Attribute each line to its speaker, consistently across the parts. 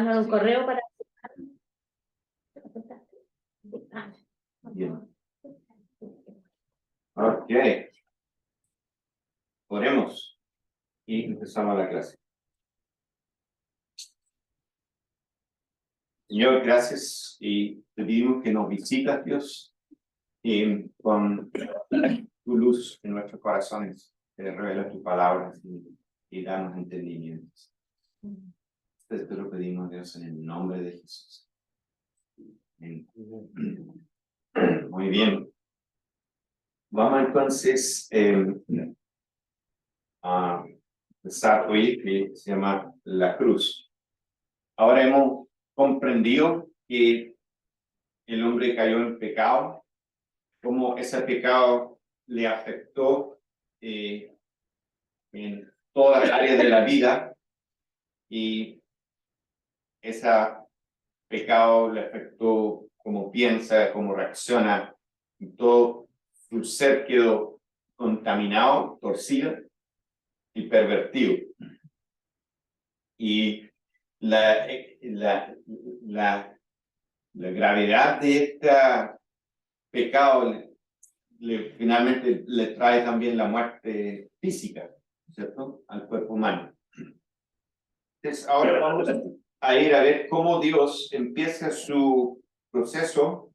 Speaker 1: un correo para...
Speaker 2: Bien. Ok. Oremos y empezamos la clase. Señor, gracias y te pedimos que nos visitas, Dios, y con tu luz en nuestros corazones, que revela tus palabras y danos entendimientos. Te lo pedimos, Dios, en el nombre de Jesús. Amén. Muy bien. Vamos entonces a empezar hoy, que se llama la cruz. Ahora hemos comprendido que el hombre cayó en pecado, cómo ese pecado le afectó en todas las áreas de la vida y ese pecado le afectó cómo piensa, cómo reacciona, y todo su ser quedó contaminado, torcido y pervertido. Y la gravedad de este pecado finalmente le trae también la muerte física, ¿cierto?, al cuerpo humano. Entonces, ahora vamos a ir a ver cómo Dios empieza su proceso,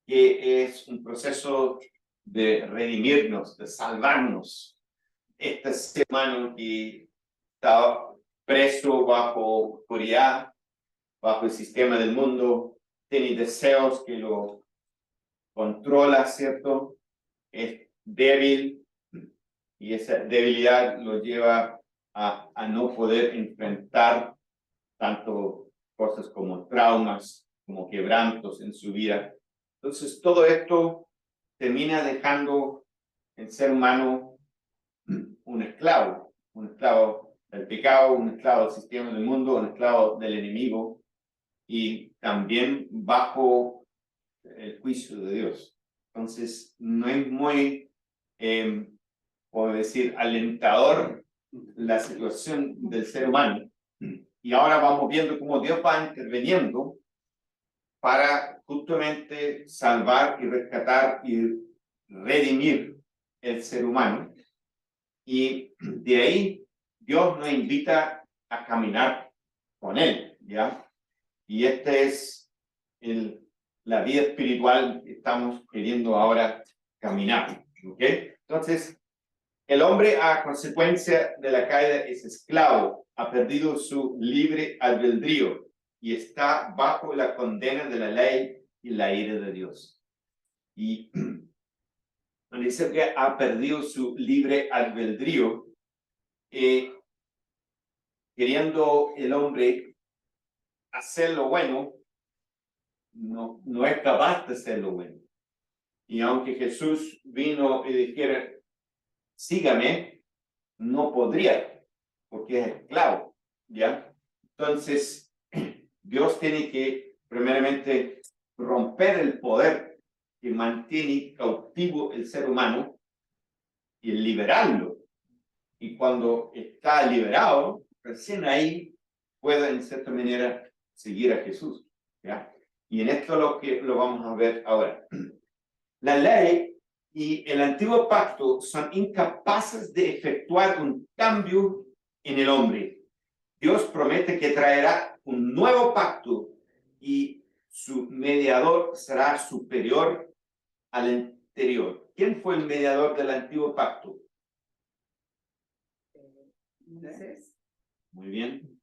Speaker 2: que es un proceso de redimirnos, de salvarnos. Este ser humano que estaba preso bajo oscuridad, bajo el sistema del mundo, tiene deseos que lo controla, ¿cierto? Es débil y esa debilidad lo lleva a no poder enfrentar tanto cosas como traumas, como quebrantos en su vida. Entonces, todo esto termina dejando el ser humano un esclavo del pecado, un esclavo del sistema del mundo, un esclavo del enemigo y también bajo el juicio de Dios. Entonces, no es muy, puedo decir, alentador la situación del ser humano. Y ahora vamos viendo cómo Dios va interviniendo para justamente salvar y rescatar y redimir el ser humano. Y de ahí Dios nos invita a caminar con Él, ¿ya? Y esta es la vida espiritual que estamos queriendo ahora caminar, ¿ok? Entonces, el hombre a consecuencia de la caída es esclavo, ha perdido su libre albedrío y está bajo la condena de la ley y la ira de Dios. Y cuando dice que ha perdido su libre albedrío, queriendo el hombre hacer lo bueno, no es capaz de hacer lo bueno. Y aunque Jesús vino y dijera, sígame, no podría, porque es esclavo, ¿ya? Entonces, Dios tiene que, primeramente, romper el poder que mantiene cautivo el ser humano y liberarlo. Y cuando está liberado, recién ahí puede, en cierta manera, seguir a Jesús, ¿ya? Y en esto lo vamos a ver ahora. La ley y el antiguo pacto son incapaces de efectuar un cambio en el hombre. Dios promete que traerá un nuevo pacto y su mediador será superior al anterior. ¿Quién fue el mediador del antiguo pacto?
Speaker 3: Moisés.
Speaker 2: Muy bien.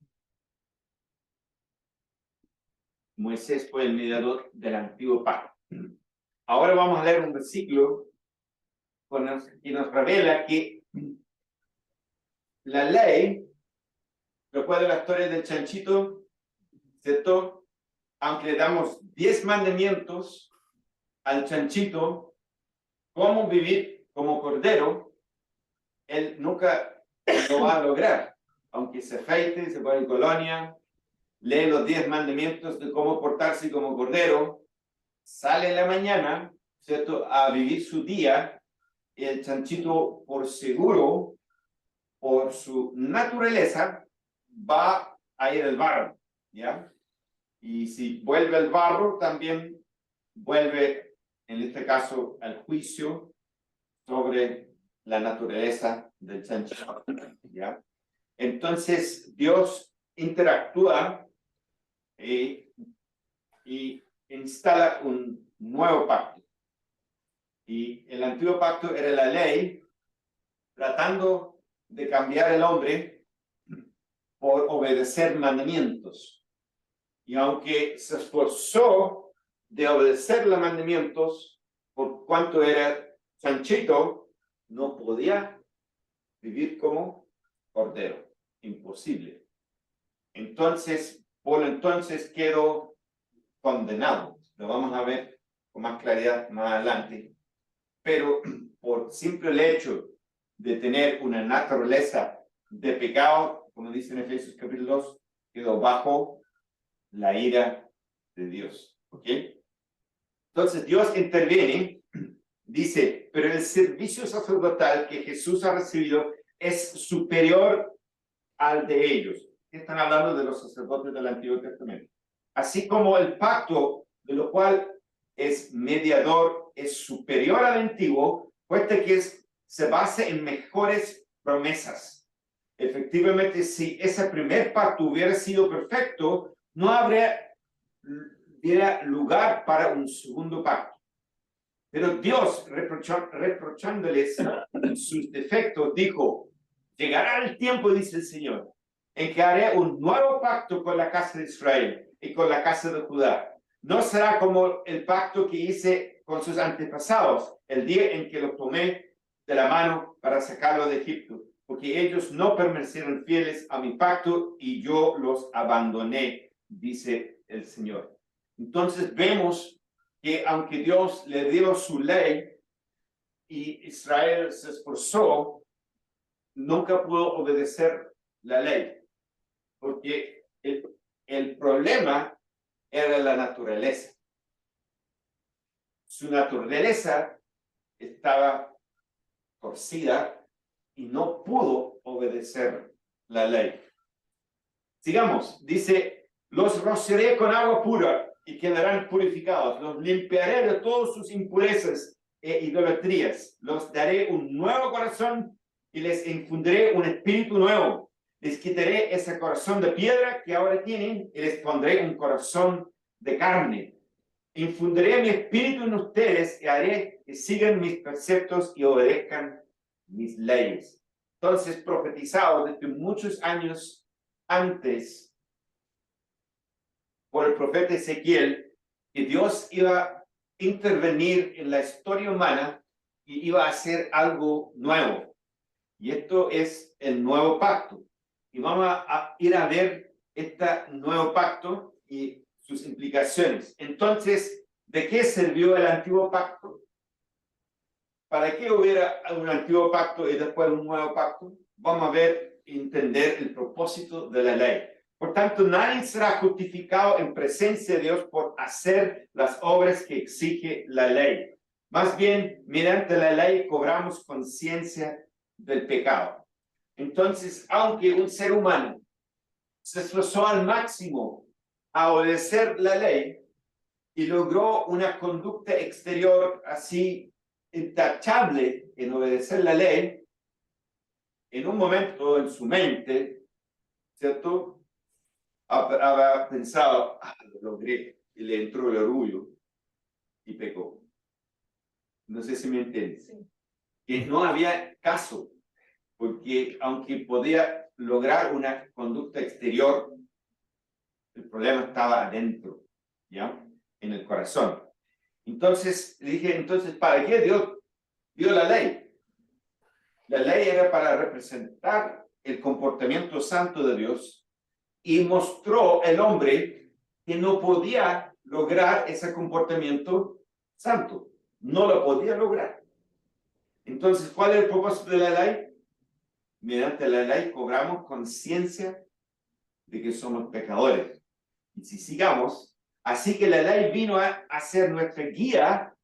Speaker 2: Moisés fue el mediador del antiguo pacto. Ahora vamos a leer un versículo que nos revela que la ley, recuerda la historia del chanchito, ¿cierto? Aunque le damos 10 mandamientos al chanchito, cómo vivir como cordero, él nunca lo va a lograr. Aunque se afeite, se pone en colonia, lee los 10 mandamientos de cómo portarse como cordero, sale en la mañana, ¿cierto?, a vivir su día, el chanchito, por seguro, por su naturaleza, va a ir al barro, ¿ya? Y si vuelve al barro, también vuelve, en este caso, al juicio sobre la naturaleza del chanchito, ¿ya? Entonces, Dios interactúa y instala un nuevo pacto. Y el antiguo pacto era la ley, tratando de cambiar el hombre por obedecer mandamientos. Y aunque se esforzó de obedecer los mandamientos, por cuanto era chanchito, no podía vivir como cordero. Imposible. Entonces, por entonces quedó condenado. Lo vamos a ver con más claridad más adelante. Pero por simple hecho de tener una naturaleza de pecado, como dice en Efesios capítulo 2, quedó bajo la ira de Dios. ¿Ok? Entonces Dios interviene, dice, pero el servicio sacerdotal que Jesús ha recibido es superior al de ellos. Están hablando de los sacerdotes del Antiguo Testamento. Así como el pacto, de lo cual es mediador, es superior al antiguo, puesto que se basa en mejores promesas. Efectivamente, si ese primer pacto hubiera sido perfecto, no habría lugar para un segundo pacto. Pero Dios, reprochándoles sus defectos, dijo, llegará el tiempo, dice el Señor, en que haré un nuevo pacto con la casa de Israel y con la casa de Judá. No será como el pacto que hice con sus antepasados, el día en que los tomé de la mano para sacarlos de Egipto, porque ellos no permanecieron fieles a mi pacto y yo los abandoné, dice el Señor. Entonces vemos que aunque Dios le dio su ley y Israel se esforzó, nunca pudo obedecer la ley, porque el problema era la naturaleza. Su naturaleza estaba torcida y no pudo obedecer la ley. Sigamos, dice, los rociaré con agua pura y quedarán purificados, los limpiaré de todas sus impurezas e idolatrías, los daré un nuevo corazón y les infundiré un espíritu nuevo. Les quitaré ese corazón de piedra que ahora tienen y les pondré un corazón de carne. Infundiré mi espíritu en ustedes y haré que sigan mis preceptos y obedezcan mis leyes. Entonces, profetizado desde muchos años antes por el profeta Ezequiel, que Dios iba a intervenir en la historia humana y iba a hacer algo nuevo. Y esto es el nuevo pacto. Y vamos a ir a ver este nuevo pacto y sus implicaciones. Entonces, ¿de qué sirvió el antiguo pacto? ¿Para qué hubiera un antiguo pacto y después un nuevo pacto? Vamos a ver y entender el propósito de la ley. Por tanto, nadie será justificado en presencia de Dios por hacer las obras que exige la ley. Más bien, mediante la ley cobramos conciencia del pecado. Entonces, aunque un ser humano se esforzó al máximo a obedecer la ley y logró una conducta exterior así intachable en obedecer la ley, en un momento en su mente, ¿cierto? Había pensado, lo logré, y le entró el orgullo y pecó. No sé si me entiendes. Sí. Que no había caso, porque aunque podía lograr una conducta exterior, el problema estaba adentro, ¿ya? En el corazón. Entonces, dije, ¿para qué Dios dio la ley? La ley era para representar el comportamiento santo de Dios y mostró al hombre que no podía lograr ese comportamiento santo. No lo podía lograr. Entonces, ¿cuál es el propósito de la ley? Mediante la ley cobramos conciencia de que somos pecadores. Y si sigamos, así que la ley vino a ser nuestra guía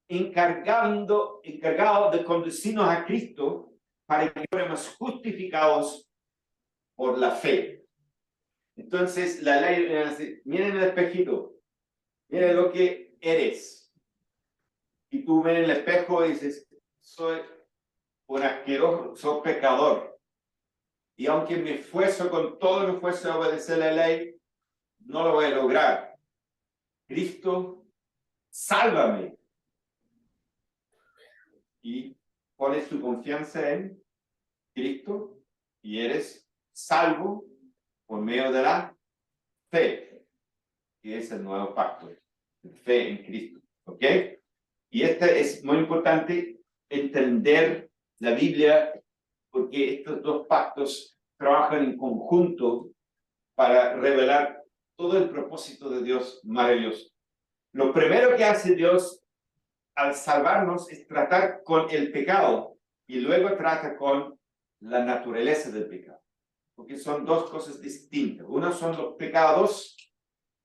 Speaker 2: encargado de conducirnos a Cristo para que fuéramos justificados por la fe. Entonces la ley le dice, miren el espejito, miren lo que eres. Y tú ves en el espejo y dices, soy un asqueroso, soy pecador. Y aunque me esfuerzo con todo mi esfuerzo a obedecer la ley, no lo voy a lograr. Cristo, sálvame. Y pones tu confianza en Cristo y eres salvo por medio de la fe, que es el nuevo pacto, fe en Cristo. ¿Ok? Y es muy importante entender la Biblia porque estos dos pactos trabajan en conjunto para revelar todo el propósito de Dios maravilloso. Lo primero que hace Dios al salvarnos es tratar con el pecado y luego trata con la naturaleza del pecado, porque son dos cosas distintas. Uno son los pecados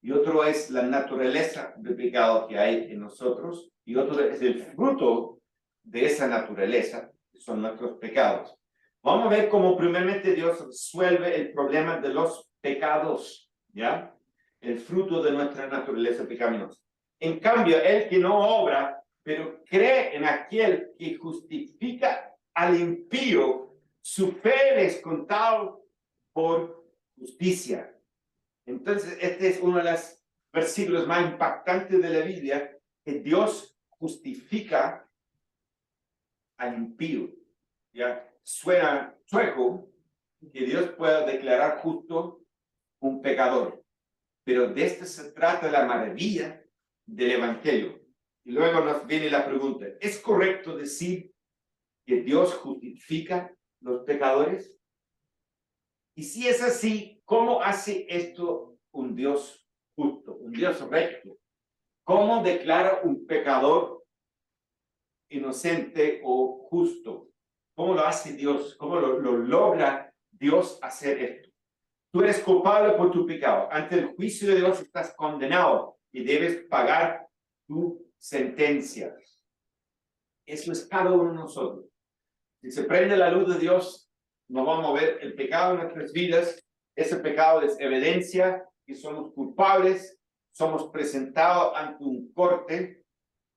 Speaker 2: y otro es la naturaleza del pecado que hay en nosotros y otro es el fruto de esa naturaleza, que son nuestros pecados. Vamos a ver cómo primeramente Dios resuelve el problema de los pecados, ¿ya? El fruto de nuestra naturaleza pecaminosa. En cambio, el que no obra, pero cree en aquel que justifica al impío, su fe es contado por justicia. Entonces, este es uno de los versículos más impactantes de la Biblia, que Dios justifica al impío. ¿Ya? Suena chueco que Dios pueda declarar justo un pecador, pero de esto se trata la maravilla del Evangelio. Y luego nos viene la pregunta, ¿es correcto decir que Dios justifica los pecadores? Y si es así, ¿cómo hace esto un Dios justo, un Dios recto? ¿Cómo declara un pecador inocente o justo? ¿Cómo lo hace Dios? ¿Cómo lo logra Dios hacer esto? Tú eres culpable por tu pecado. Ante el juicio de Dios estás condenado y debes pagar tu sentencia. Eso es cada uno de nosotros. Si se prende la luz de Dios, nos vamos a ver el pecado en nuestras vidas. Ese pecado es evidencia que somos culpables. Somos presentados ante un corte,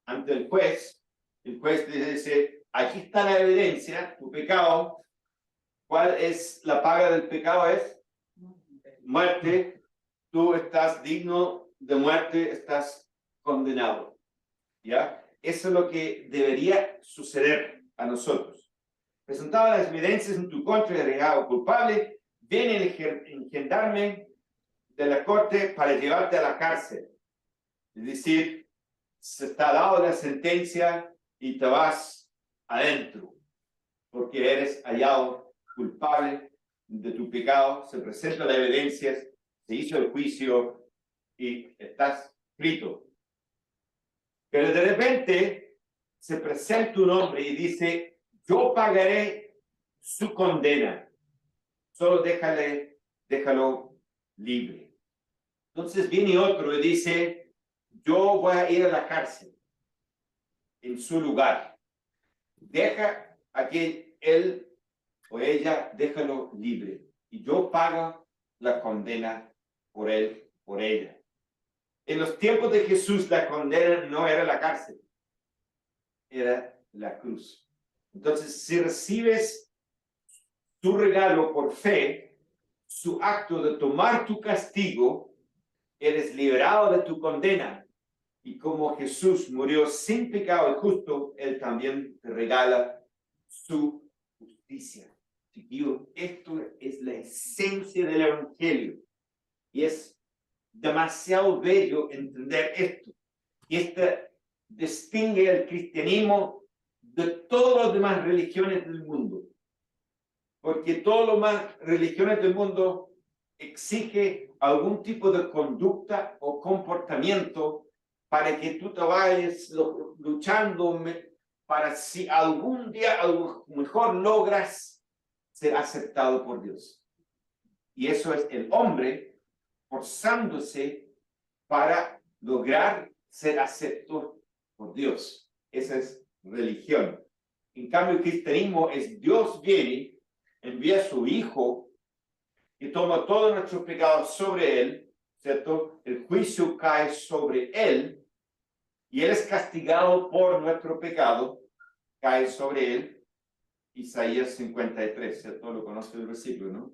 Speaker 2: ante el juez. El juez te dice, aquí está la evidencia, tu pecado. ¿Cuál es la paga del pecado? Es muerte. Tú estás digno de muerte, estás condenado. ¿Ya? Eso es lo que debería suceder a nosotros. Presentaba las evidencias en tu contra y agregado culpable, viene el gendarme de la corte para llevarte a la cárcel. Es decir, se está dado la sentencia y te vas adentro, porque eres hallado culpable de tu pecado, se presenta la evidencia, se hizo el juicio y estás frito. Pero de repente se presenta un hombre y dice, yo pagaré su condena, solo déjalo libre. Entonces viene otro y dice, yo voy a ir a la cárcel en su lugar. Deja a que él o ella, déjalo libre. Y yo pago la condena por él, por ella. En los tiempos de Jesús, la condena no era la cárcel, era la cruz. Entonces, si recibes tu regalo por fe, su acto de tomar tu castigo, eres liberado de tu condena. Y como Jesús murió sin pecado y justo, Él también te regala su justicia. Chiquillo, esto es la esencia del Evangelio. Y es demasiado bello entender esto. Y esto distingue el cristianismo de todas las demás religiones del mundo. Porque todas las demás religiones del mundo exige algún tipo de conducta o comportamiento para que tú te vayas luchando para si algún día a lo mejor logras ser aceptado por Dios. Y eso es el hombre forzándose para lograr ser acepto por Dios. Esa es religión. En cambio, el cristianismo es Dios viene, envía a su Hijo y toma todos nuestros pecados sobre él, ¿cierto? El juicio cae sobre él y él es castigado por nuestro pecado, cae sobre él. Isaías 53, ¿cierto? Lo conoce el versículo, ¿no?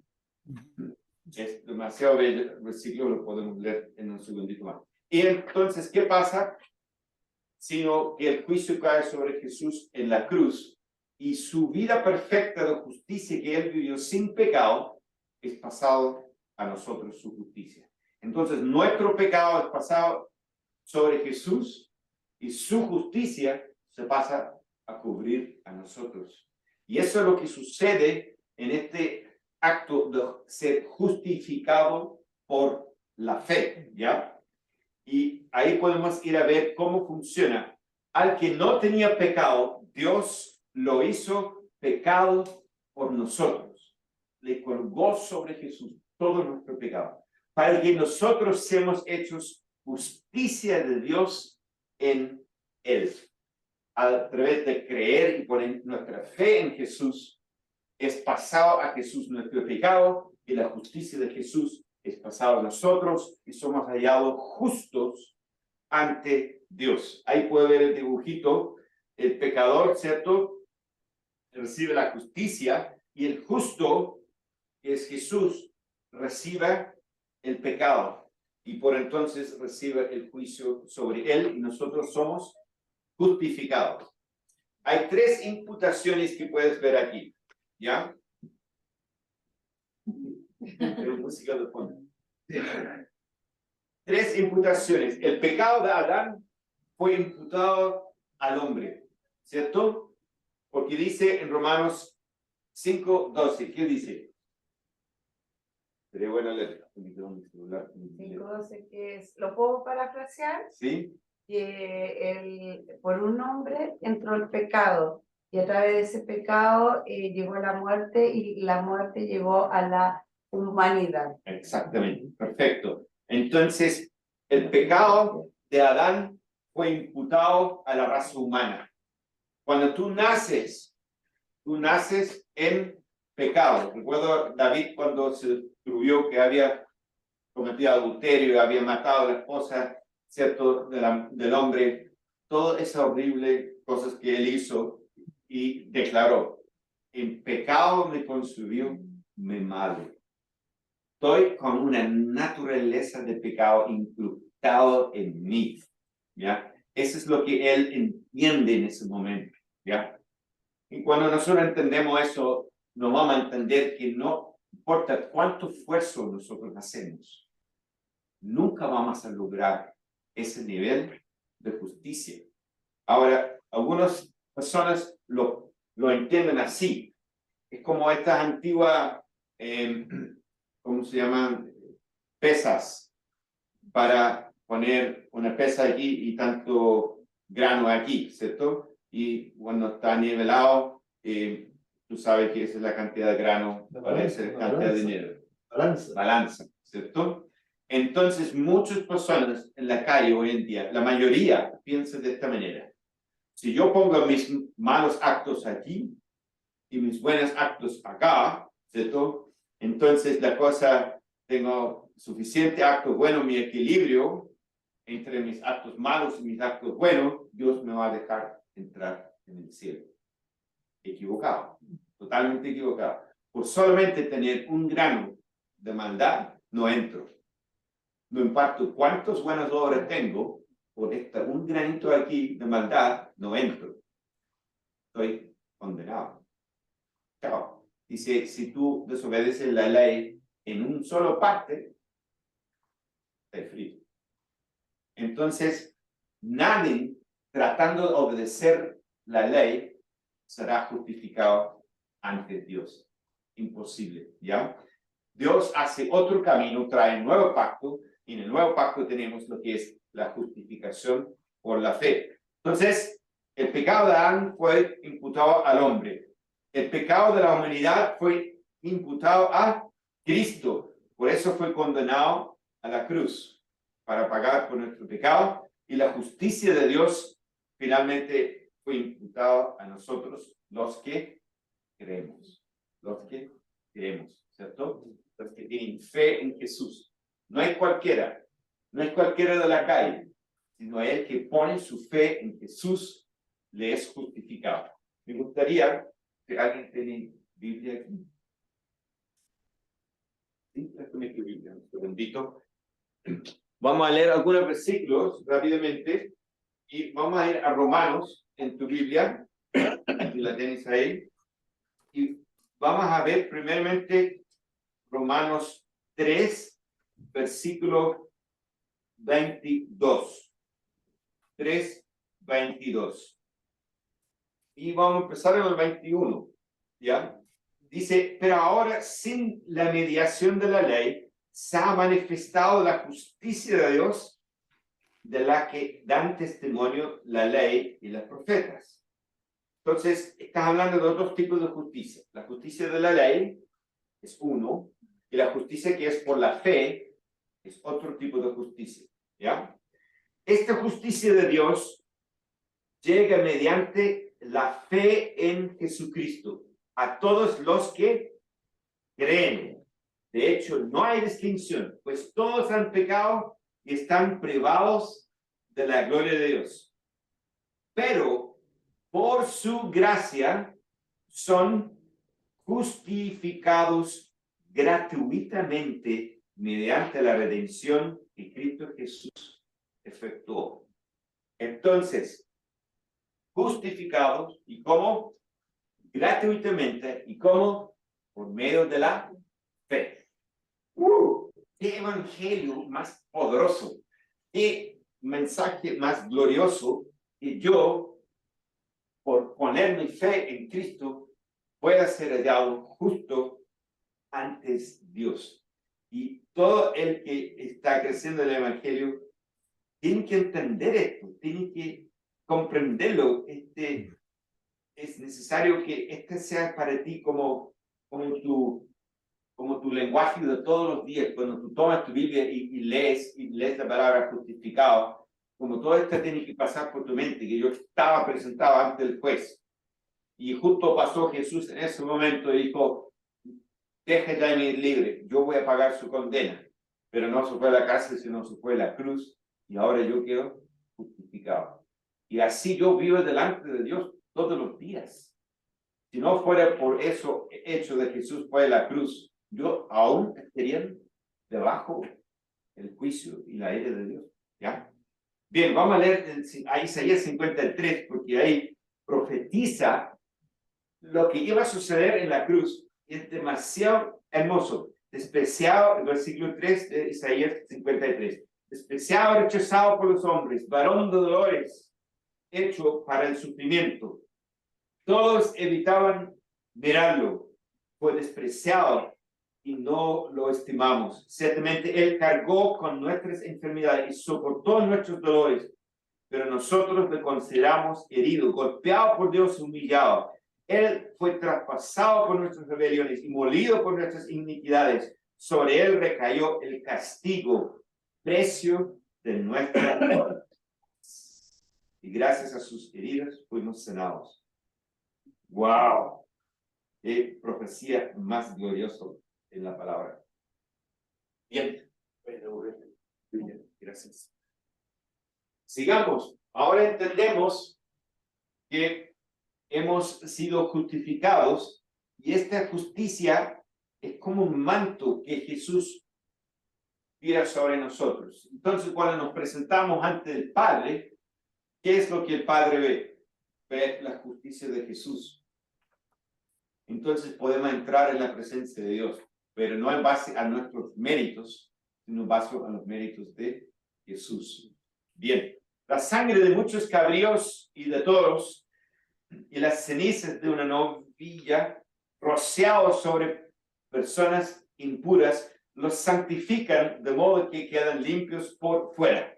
Speaker 2: Es demasiado bello el versículo, lo podemos leer en un segundito más. Y entonces, ¿qué pasa? Sino que el juicio cae sobre Jesús en la cruz y su vida perfecta de justicia que él vivió sin pecado es pasado a nosotros su justicia. Entonces, nuestro pecado es pasado sobre Jesús y su justicia se pasa a cubrir a nosotros. Y eso es lo que sucede en este acto de ser justificado por la fe, ¿ya? Y ahí podemos ir a ver cómo funciona. Al que no tenía pecado, Dios lo hizo pecado por nosotros. Le colgó sobre Jesús todo nuestro pecado, para que nosotros seamos hechos justicia de Dios en él. A través de creer y poner nuestra fe en Jesús, es pasado a Jesús nuestro pecado, y la justicia de Jesús es pasado a nosotros, y somos hallados justos ante Dios. Ahí puede ver el dibujito, el pecador, ¿cierto? Recibe la justicia, y el justo, que es Jesús, recibe el pecado, y por entonces recibe el juicio sobre él, y nosotros somos justificados. Hay tres imputaciones que puedes ver aquí, ¿ya? Música de fondo. Tres imputaciones. El pecado de Adán fue imputado al hombre, ¿cierto? Porque dice en Romanos 5:12, ¿qué dice? Sería buena letra.
Speaker 1: 5:12, que es, ¿lo puedo parafrasear?
Speaker 2: ¿Sí?
Speaker 1: Por un hombre entró el pecado, y a través de ese pecado llegó la muerte, y la muerte llegó a la humanidad.
Speaker 2: Exactamente, perfecto. Entonces, el pecado de Adán fue imputado a la raza humana. Cuando tú naces en pecado. Recuerdo David cuando se descubrió que había cometido adulterio y había matado a la esposa, ¿cierto?, del hombre, todas esas horribles cosas que él hizo, y declaró: en pecado me consumió, me malo. Estoy con una naturaleza de pecado incrustado en mí, ¿ya? Eso es lo que él entiende en ese momento, ¿ya? Y cuando nosotros entendemos eso, nos vamos a entender que no importa cuánto esfuerzo nosotros hacemos, nunca vamos a lograr ese nivel de justicia. Ahora, algunas personas lo entienden así. Es como estas antiguas, ¿cómo se llaman? Pesas, para poner una pesa aquí y tanto grano aquí, ¿cierto? Y cuando está nivelado, tú sabes que esa es la cantidad de grano para esa cantidad de dinero. Balanza, ¿cierto? Entonces, muchas personas en la calle hoy en día, la mayoría piensa de esta manera: si yo pongo mis malos actos aquí y mis buenos actos acá, ¿cierto? Entonces la cosa, tengo suficiente actos buenos, mi equilibrio entre mis actos malos y mis actos buenos, Dios me va a dejar entrar en el cielo. Equivocado, totalmente equivocado. Por solamente tener un grano de maldad, no entro. No importa cuántos buenas obras tengo, por un granito aquí de maldad, no entro. Estoy condenado. Chao. Dice, si tú desobedeces la ley en un solo parte, estás frito. Entonces, nadie tratando de obedecer la ley será justificado ante Dios. Imposible, ¿ya? Dios hace otro camino, trae un nuevo pacto, y en el nuevo pacto tenemos lo que es la justificación por la fe. Entonces, el pecado de Adán fue imputado al hombre. El pecado de la humanidad fue imputado a Cristo. Por eso fue condenado a la cruz, para pagar por nuestro pecado, y la justicia de Dios finalmente fue imputado a nosotros, los que creemos. Los que creemos, ¿cierto? los que tienen fe en Jesús. No es cualquiera, no es cualquiera de la calle, sino el que pone su fe en Jesús, le es justificado. Me gustaría que alguien tiene Biblia aquí. Sí, préstame tu Biblia, un segundito. Vamos a leer algunos versículos rápidamente y vamos a ir a Romanos en tu Biblia, si la tienes ahí, y vamos a ver primeramente Romanos 3, versículo 22. 3, 22. Y vamos a empezar en el 21, ¿ya? Dice, pero ahora sin la mediación de la ley, se ha manifestado la justicia de Dios, de la que dan testimonio la ley y los profetas. Entonces, estás hablando de otros tipos de justicia. La justicia de la ley es uno, y la justicia que es por la fe es otro tipo de justicia, ¿ya? Esta justicia de Dios llega mediante la fe en Jesucristo a todos los que creen. De hecho, no hay distinción, pues todos han pecado y están privados de la gloria de Dios. Pero por su gracia son justificados gratuitamente mediante la redención que Cristo Jesús efectuó. Entonces, justificados, ¿y cómo? Gratuitamente, ¿y cómo? Por medio de la fe. ¡Qué evangelio más poderoso! ¡Qué mensaje más glorioso! Que yo, por poner mi fe en Cristo, pueda ser hallado justo antes Dios. Y todo el que está creciendo en el evangelio tiene que entender esto, tiene que comprenderlo. Es necesario que este sea para ti como tu lenguaje de todos los días. Cuando tú tomas tu Biblia y lees la palabra justificado, como todo esto tiene que pasar por tu mente, que yo estaba presentado ante el juez. Y justo pasó Jesús en ese momento y dijo, déjame ya ir libre, yo voy a pagar su condena. Pero no se fue a la cárcel, sino se fue a la cruz. Y ahora yo quedo justificado. Y así yo vivo delante de Dios todos los días. Si no fuera por eso hecho de Jesús fue a la cruz, yo aún estaría debajo del juicio y la ira de Dios. ¿Ya? Bien, vamos a leer a Isaías 53, porque ahí profetiza lo que iba a suceder en la cruz. Es demasiado hermoso. Despreciado, el versículo 3 de Isaías 53. Despreciado, rechazado por los hombres, varón de dolores, hecho para el sufrimiento. Todos evitaban mirarlo. Fue despreciado y no lo estimamos. Ciertamente Él cargó con nuestras enfermedades y soportó nuestros dolores, pero nosotros le consideramos herido, golpeado por Dios, humillado. Él fue traspasado por nuestras rebeliones y molido por nuestras iniquidades. Sobre Él recayó el castigo, precio de nuestra vida. Y gracias a sus heridas fuimos sanados. ¡Wow! ¡Qué profecía más gloriosa en la palabra! Bien. Gracias. Sigamos. Ahora entendemos que hemos sido justificados y esta justicia es como un manto que Jesús tira sobre nosotros. Entonces, cuando nos presentamos ante el Padre, ¿qué es lo que el Padre ve? Ve la justicia de Jesús. Entonces podemos entrar en la presencia de Dios, pero no en base a nuestros méritos, sino en base a los méritos de Jesús. Bien, la sangre de muchos cabríos y de toros y las cenizas de una novilla rociados sobre personas impuras los santifican de modo que quedan limpios por fuera.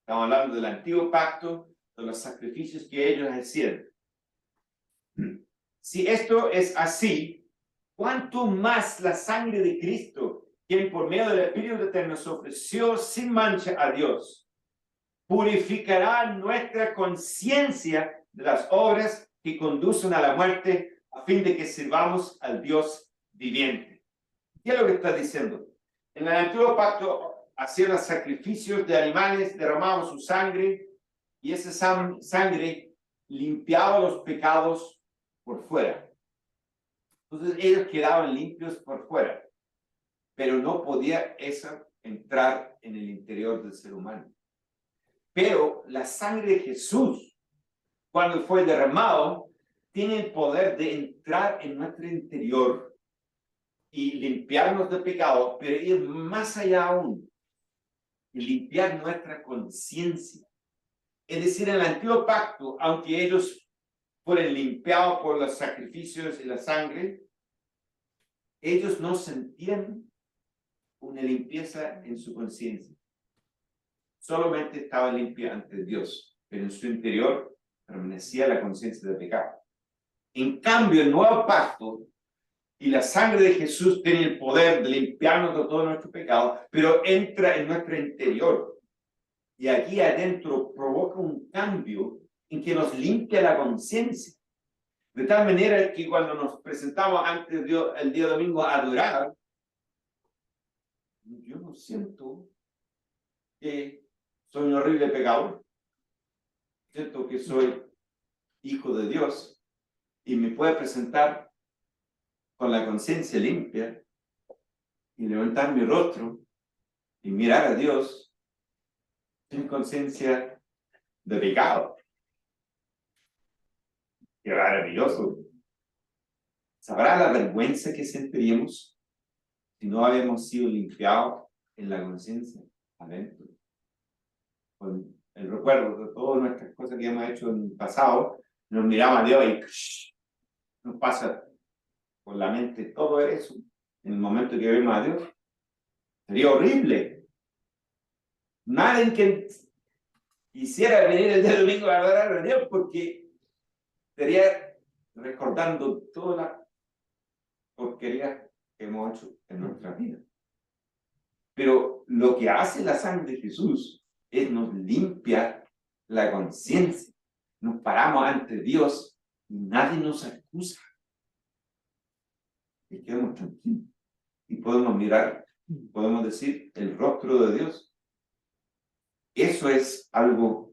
Speaker 2: Estamos hablando del antiguo pacto, de los sacrificios que ellos hacían. Si esto es así, ¿cuánto más la sangre de Cristo, quien por medio del Espíritu Eterno se ofreció sin mancha a Dios, purificará nuestra conciencia de las obras que conducen a la muerte, a fin de que sirvamos al Dios viviente? ¿Qué es lo que está diciendo? En el antiguo pacto hacían los sacrificios de animales, derramaban su sangre y esa sangre limpiaba los pecados por fuera. Entonces ellos quedaban limpios por fuera, pero no podía eso entrar en el interior del ser humano. Pero la sangre de Jesús, cuando fue derramado, tiene el poder de entrar en nuestro interior y limpiarnos de pecado, pero ir más allá aún y limpiar nuestra conciencia. Es decir, en el antiguo pacto, aunque ellos fueron limpiados por los sacrificios y la sangre, ellos no sentían una limpieza en su conciencia. Solamente estaba limpia ante Dios, pero en su interior permanecía la conciencia de pecado. En cambio, el nuevo pacto y la sangre de Jesús tiene el poder de limpiarnos de todo nuestro pecado, pero entra en nuestro interior. Y aquí adentro provoca un cambio en que nos limpia la conciencia. De tal manera que cuando nos presentamos ante Dios el día domingo a adorar, yo no siento que soy un horrible pecador. Siento que soy hijo de Dios y me puedo presentar con la conciencia limpia y levantar mi rostro y mirar a Dios sin conciencia de pecado. Qué maravilloso. ¿Sabrá la vergüenza que sentiríamos si no habíamos sido limpiados en la conciencia adentro? Con el recuerdo de todas nuestras cosas que hemos hecho en el pasado, nos miramos a Dios y nos pasa por la mente todo eso en el momento que vemos a Dios. Sería horrible. Nadie que quisiera venir el día domingo a adorar a Dios porque estaría recordando toda la porquería que hemos hecho en nuestra vida. Pero lo que hace la sangre de Jesús es nos limpia la conciencia. Nos paramos ante Dios y nadie nos acusa. Y quedamos tranquilos. Y podemos mirar, podemos decir, el rostro de Dios. Eso es algo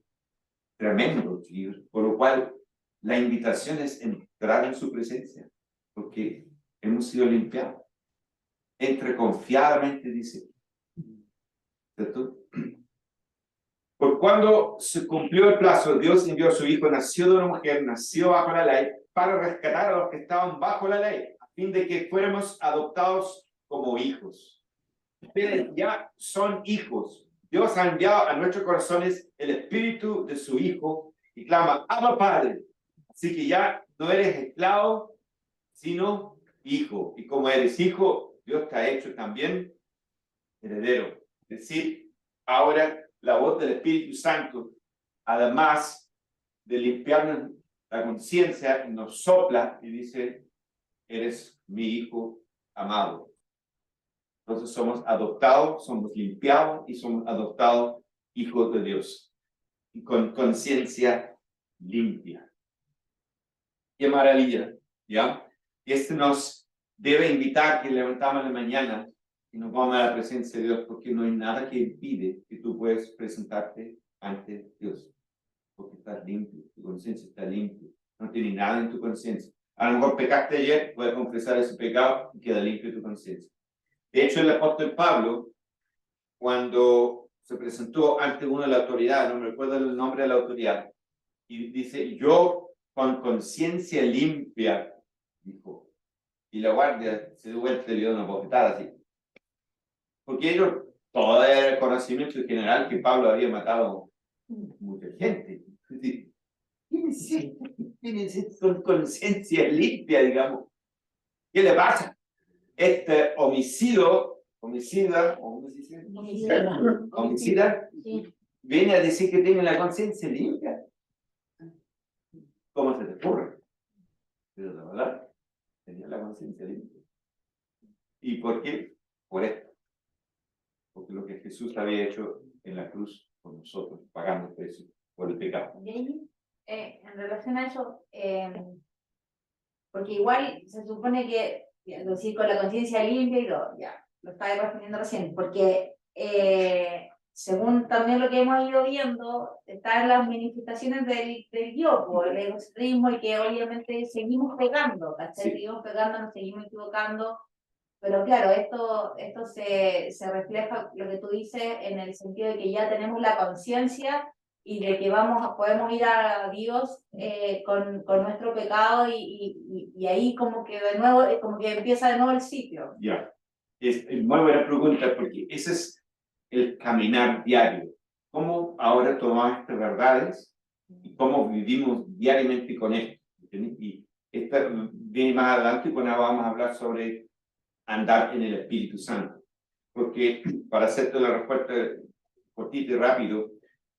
Speaker 2: tremendo, chicos, por lo cual la invitación es entrar en su presencia, porque hemos sido limpiados. Entre confiadamente, dice. ¿Cierto? Por cuando se cumplió el plazo, Dios envió a su Hijo, nació de una mujer, nació bajo la ley, para rescatar a los que estaban bajo la ley, a fin de que fuéramos adoptados como hijos. Ustedes ya son hijos. Dios ha enviado a nuestros corazones el espíritu de su Hijo y clama, Abba Padre. Así que ya no eres esclavo, sino hijo. Y como eres hijo, Dios te ha hecho también heredero. Es decir, ahora la voz del Espíritu Santo, además de limpiarnos la conciencia, nos sopla y dice, eres mi hijo amado. Entonces somos adoptados, somos limpiados y somos adoptados hijos de Dios. Y con conciencia limpia. ¡Qué maravilla! ¿Ya? Y nos debe invitar que levantamos en la mañana y nos vamos a la presencia de Dios, porque no hay nada que impide que tú puedas presentarte ante Dios. Porque estás limpio, tu conciencia está limpia, no tiene nada en tu conciencia. A lo mejor pecaste ayer, puedes confesar ese pecado y queda limpio tu conciencia. De hecho, el apóstol Pablo, cuando se presentó ante uno de la autoridad, no me recuerdo el nombre de la autoridad, y dice, yo con conciencia limpia, dijo, y la guardia se dio vuelta y le dio una bofetada así. Porque ellos, todo era el conocimiento general que Pablo había matado mucha gente. Tienes con conciencia limpia, digamos. ¿Qué le pasa? Este homicida, sí, viene a decir que tiene la conciencia limpia. ¿Cómo se te ocurre? Pero la verdad, tenía la conciencia limpia. ¿Y por qué? Por esto. Porque lo que Jesús había hecho en la cruz por nosotros, pagando el precio por el pecado.
Speaker 3: Y ahí, en relación a eso, porque igual se supone que es decir, con la conciencia limpia y todo, ya, lo estaba respondiendo recién, porque según también lo que hemos ido viendo, están las manifestaciones del yo, por el egocentrismo, y que obviamente seguimos pegando, ¿cachai?
Speaker 2: Sí.
Speaker 3: Seguimos pegando, nos seguimos equivocando, pero claro, esto se refleja, lo que tú dices, en el sentido de que ya tenemos la conciencia y de que podemos ir a Dios con nuestro pecado y ahí como que de nuevo, como que empieza de nuevo el sitio.
Speaker 2: Ya. Es muy buena pregunta porque ese es el caminar diario. ¿Cómo ahora tomamos estas verdades y cómo vivimos diariamente con esto? ¿Entiendes? Y esta viene más adelante cuando vamos a hablar sobre andar en el Espíritu Santo. Porque para hacerte la respuesta cortita y rápido,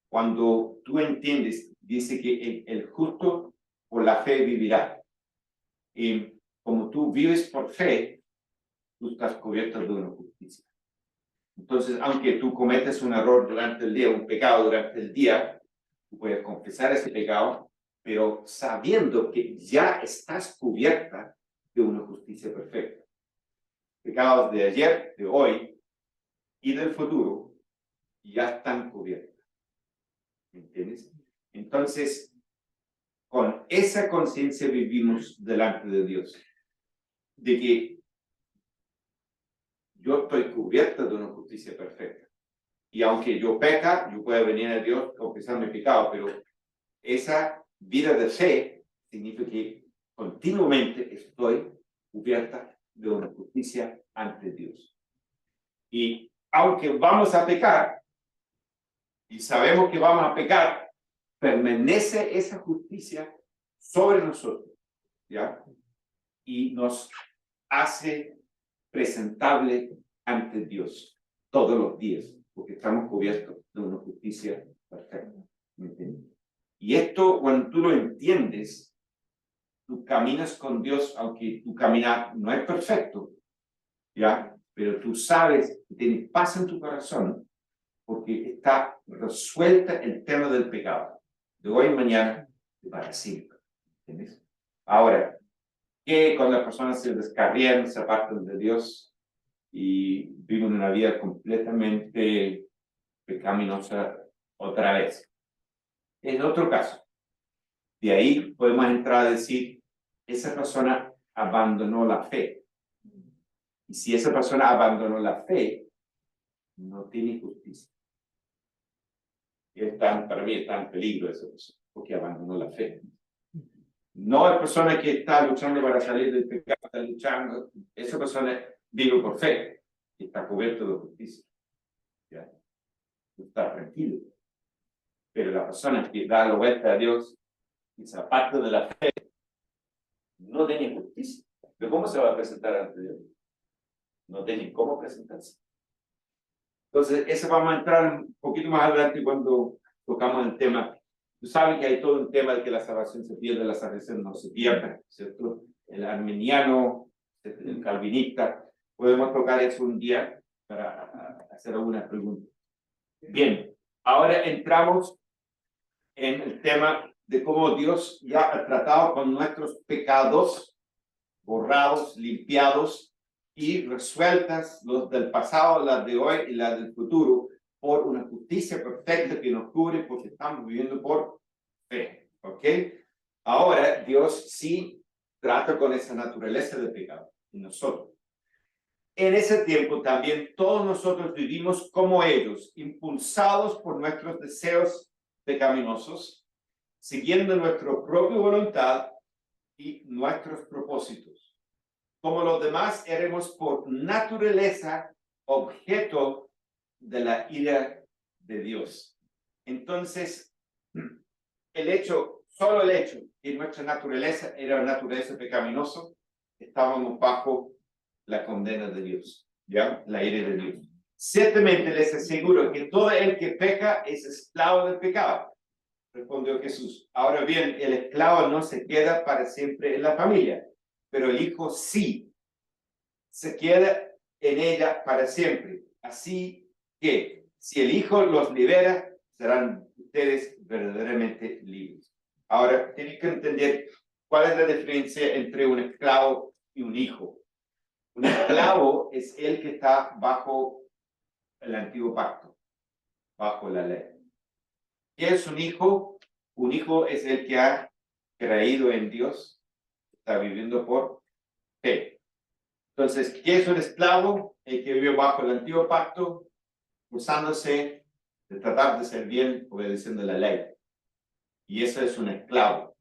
Speaker 2: cuando tú entiendes, dice que el justo por la fe vivirá. Y como tú vives por fe, tú estás cubierto de una justicia. Entonces, aunque tú cometes un error durante el día, un pecado durante el día, tú puedes confesar ese pecado, pero sabiendo que ya estás cubierta de una justicia perfecta. Pecados de ayer, de hoy y del futuro ya están cubiertos. ¿Me entiendes? Entonces, con esa conciencia vivimos delante de Dios, de que yo estoy cubierta de una justicia perfecta. Y aunque yo peca, yo puedo venir a Dios confesar mi pecado, pero esa vida de fe significa que continuamente estoy cubierta de una justicia ante Dios. Y aunque vamos a pecar, y sabemos que vamos a pecar, permanece esa justicia sobre nosotros, ¿ya? Y nos hace presentable ante Dios todos los días, porque estamos cubiertos de una justicia perfecta. ¿Me entiendes? Y esto, cuando tú lo entiendes, tú caminas con Dios, aunque tu caminar no es perfecto, ¿ya? Pero tú sabes, tienes paz en tu corazón, porque está resuelta el tema del pecado, de hoy y mañana y para siempre. ¿Entiendes? Ahora, que cuando las personas se descarrían, se apartan de Dios y viven una vida completamente pecaminosa otra vez. Es otro caso. De ahí podemos entrar a decir, esa persona abandonó la fe. Y si esa persona abandonó la fe, no tiene justicia. Y para mí está en peligro esa persona, porque abandonó la fe. No es persona que está luchando para salir del pecado, está luchando. Esa persona vive por fe y está cubierto de justicia. ¿Ya? Está tranquilo. Pero la persona que da la vuelta a Dios y se aparta de la fe no tiene justicia. ¿De cómo se va a presentar ante Dios? No tiene cómo presentarse. Entonces, eso vamos a entrar un poquito más adelante cuando tocamos el tema. Tú sabes que hay todo un tema de que la salvación se pierde, la salvación no se pierde, ¿cierto? El arminiano, el calvinista, podemos tocar eso un día para hacer algunas preguntas. Bien, ahora entramos en el tema de cómo Dios ya ha tratado con nuestros pecados, borrados, limpiados y resueltas, los del pasado, las de hoy y las del futuro, por una justicia perfecta que nos cubre porque estamos viviendo por fe. ¿Ok? Ahora Dios sí trata con esa naturaleza de pecado en nosotros. En ese tiempo también todos nosotros vivimos como ellos, impulsados por nuestros deseos pecaminosos, siguiendo nuestra propia voluntad y nuestros propósitos. Como los demás, éramos por naturaleza objeto de la ira de Dios. Entonces, solo el hecho que nuestra naturaleza era una naturaleza pecaminosa, estábamos bajo la condena de Dios, ¿ya? La ira de Dios. Ciertamente les aseguro que todo el que peca es esclavo del pecado, respondió Jesús. Ahora bien, el esclavo no se queda para siempre en la familia, pero el hijo sí se queda en ella para siempre. Así que, si el hijo los libera, serán ustedes verdaderamente libres. Ahora, tienen que entender cuál es la diferencia entre un esclavo y un hijo. Un esclavo es el que está bajo el antiguo pacto, bajo la ley. ¿Qué es un hijo? Un hijo es el que ha creído en Dios, está viviendo por fe. Entonces, ¿qué es un esclavo? El que vive bajo el antiguo pacto, usándose de tratar de ser bien, obedeciendo la ley. Y eso es un esclavo.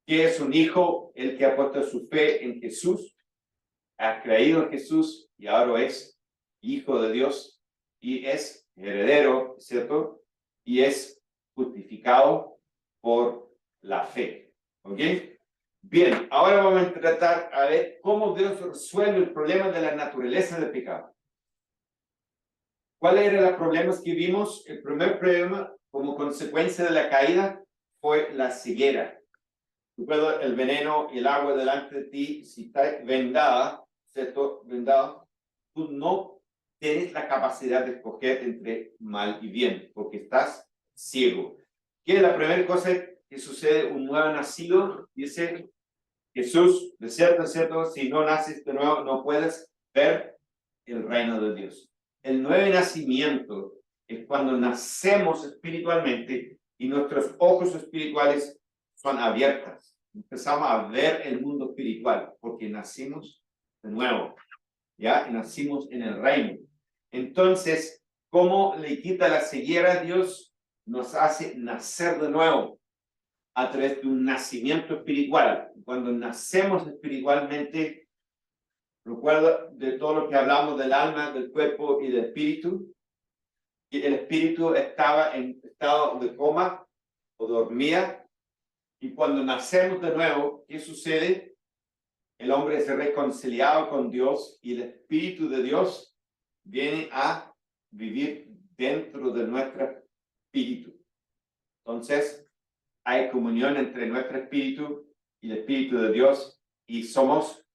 Speaker 2: ¿Qué es un hijo? El que ha puesto su fe en Jesús, ha creído en Jesús y ahora es hijo de Dios y es heredero, ¿cierto? Y es justificado por la fe. ¿Ok? Bien, ahora vamos a tratar a ver cómo Dios resuelve el problema de la naturaleza del pecado. ¿Cuáles eran los problemas que vimos? El primer problema, como consecuencia de la caída, fue la ceguera. Recuerda el veneno y el agua delante de ti, si está vendada, ¿cierto? Vendado, tú no tienes la capacidad de escoger entre mal y bien, porque estás ciego. ¿Qué es la primera cosa que sucede? Un nuevo nacido, dice Jesús, de cierto, si no naces de nuevo, no puedes ver el reino de Dios. El nuevo nacimiento es cuando nacemos espiritualmente y nuestros ojos espirituales son abiertas. Empezamos a ver el mundo espiritual porque nacimos de nuevo, ¿ya? Y nacimos en el reino. Entonces, ¿cómo le quita la ceguera a Dios? Nos hace nacer de nuevo a través de un nacimiento espiritual. Cuando nacemos espiritualmente, recuerda de todo lo que hablamos del alma, del cuerpo y del espíritu. Y el espíritu estaba en estado de coma o dormía. Y cuando nacemos de nuevo, ¿qué sucede? El hombre es reconciliado con Dios y el Espíritu de Dios viene a vivir dentro de nuestro espíritu. Entonces, hay comunión entre nuestro espíritu y el Espíritu de Dios y somos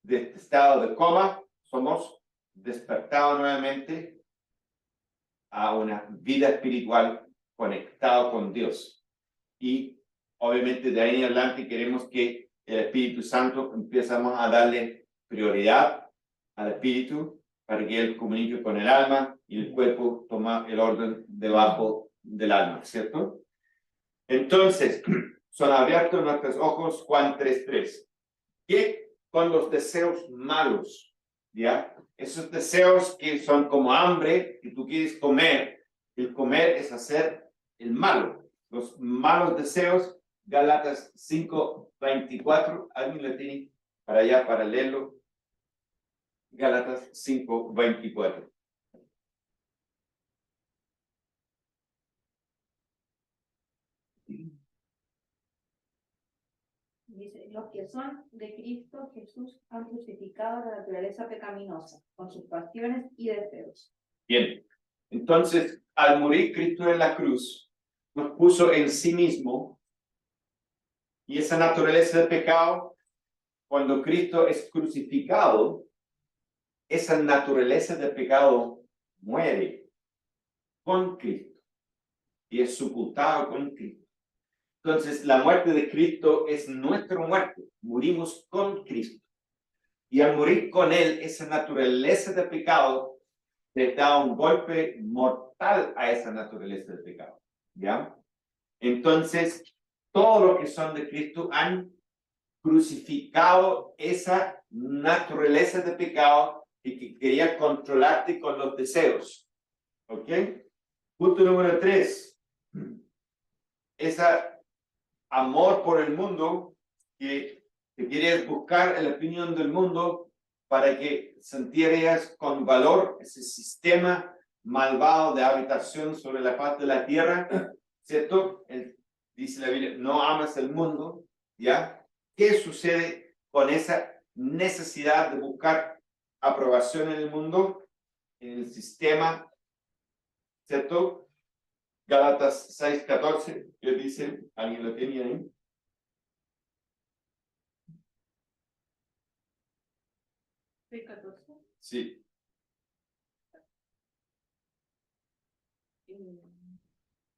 Speaker 2: de este estado de coma, somos despertados nuevamente a una vida espiritual conectado con Dios. Y obviamente de ahí en adelante queremos que el Espíritu Santo empezamos a darle prioridad al Espíritu para que Él comunique con el alma y el cuerpo toma el orden debajo del alma, ¿cierto? Entonces, son abiertos nuestros ojos, Juan 3:3. ¿Qué con los deseos malos? ¿Ya? Esos deseos que son como hambre, que tú quieres comer. El comer es hacer el malo. Los malos deseos, Gálatas 5:24. ¿Alguien lo tiene para allá para leerlo? Gálatas 5:24.
Speaker 3: Dice, los que son de Cristo Jesús han crucificado la naturaleza pecaminosa con sus pasiones y deseos.
Speaker 2: Bien, entonces al morir Cristo en la cruz, nos puso en sí mismo y esa naturaleza de pecado, cuando Cristo es crucificado, esa naturaleza de pecado muere con Cristo y es sepultado con Cristo. Entonces, la muerte de Cristo es nuestra muerte. Murimos con Cristo. Y al morir con Él, esa naturaleza de pecado le da un golpe mortal a esa naturaleza de pecado. ¿Ya? Entonces, todos los que son de Cristo han crucificado esa naturaleza de pecado y que quería controlarte con los deseos. ¿Ok? Punto número 3. Ese amor por el mundo que quieres buscar la opinión del mundo para que sintieras con valor ese sistema malvado de habitación sobre la faz de la tierra, ¿cierto? Dice la Biblia, no amas el mundo, ¿ya? ¿Qué sucede con esa necesidad de buscar aprobación en el mundo, en el sistema, ¿cierto? Gálatas 6:14, ¿qué dice? ¿Alguien lo tenía ahí?
Speaker 3: ¿14?
Speaker 2: Sí.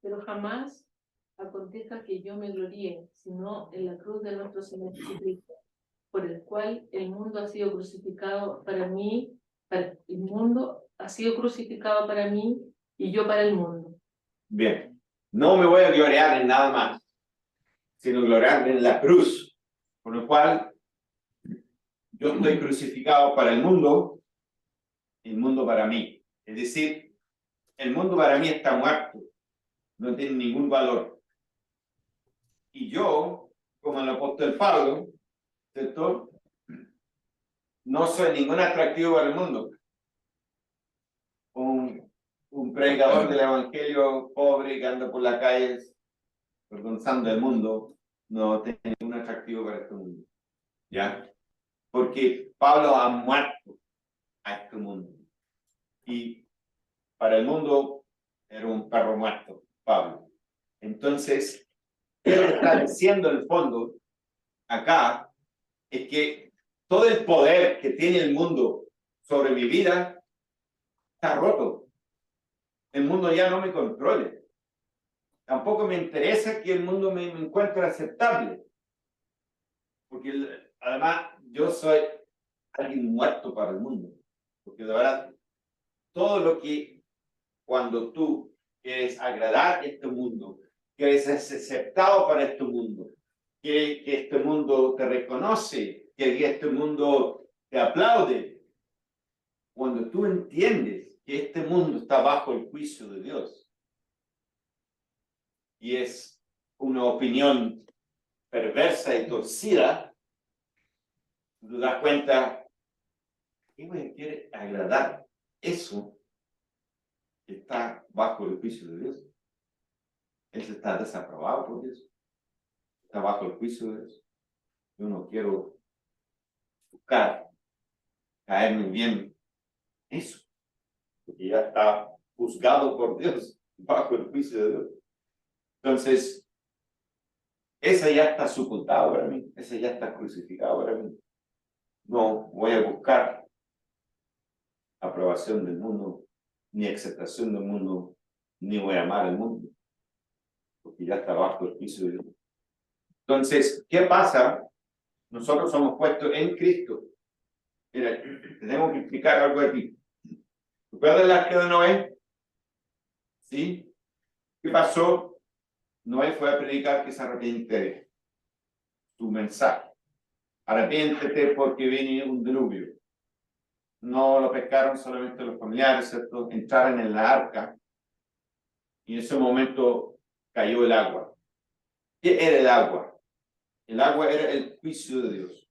Speaker 4: Pero jamás acontezca que yo me gloríe, sino en la cruz de nuestro Señor Jesucristo, por el cual el mundo ha sido crucificado para mí, el mundo ha sido crucificado para mí y yo para el mundo.
Speaker 2: Bien, no me voy a gloriar en nada más, sino gloriarme en la cruz, por lo cual yo estoy crucificado para el mundo para mí. Es decir, el mundo para mí está muerto, no tiene ningún valor. Y yo, como el apóstol Pablo, ¿cierto? No soy ningún atractivo para el mundo. Un predicador del evangelio pobre que anda por las calles avergonzando el mundo no tiene ningún atractivo para este mundo. ¿Ya? Porque Pablo ha muerto a este mundo. Y para el mundo era un perro muerto, Pablo. Entonces, él está diciendo en el fondo, acá, es que todo el poder que tiene el mundo sobre mi vida está roto. El mundo ya no me controle. Tampoco me interesa que el mundo me encuentre aceptable. Porque además yo soy alguien muerto para el mundo. Porque de verdad, todo lo que cuando tú quieres agradar a este mundo, quieres ser aceptado para este mundo, que este mundo te reconoce, que este mundo te aplaude, cuando tú entiendes que este mundo está bajo el juicio de Dios y es una opinión perversa y torcida, te das cuenta que me quiere agradar eso que está bajo el juicio de Dios. Él está desaprobado por Dios, está bajo el juicio de Dios. Yo no quiero buscar caerme bien eso, porque ya está juzgado por Dios, bajo el juicio de Dios. Entonces, ese ya está sepultado para mí, ese ya está crucificado para mí. No voy a buscar aprobación del mundo, ni aceptación del mundo, ni voy a amar al mundo, porque ya está bajo el juicio de Dios. Entonces, ¿qué pasa? Nosotros somos puestos en Cristo. Mira, tenemos que explicar algo aquí. ¿Recuerdan el arca de Noé? ¿Sí? ¿Qué pasó? Noé fue a predicar que se arrepiente. Su mensaje. Arrepiéntete porque viene un diluvio. No lo pescaron solamente los familiares, ¿cierto? Entraron en la arca y en ese momento cayó el agua. ¿Qué era el agua? El agua era el juicio de Dios,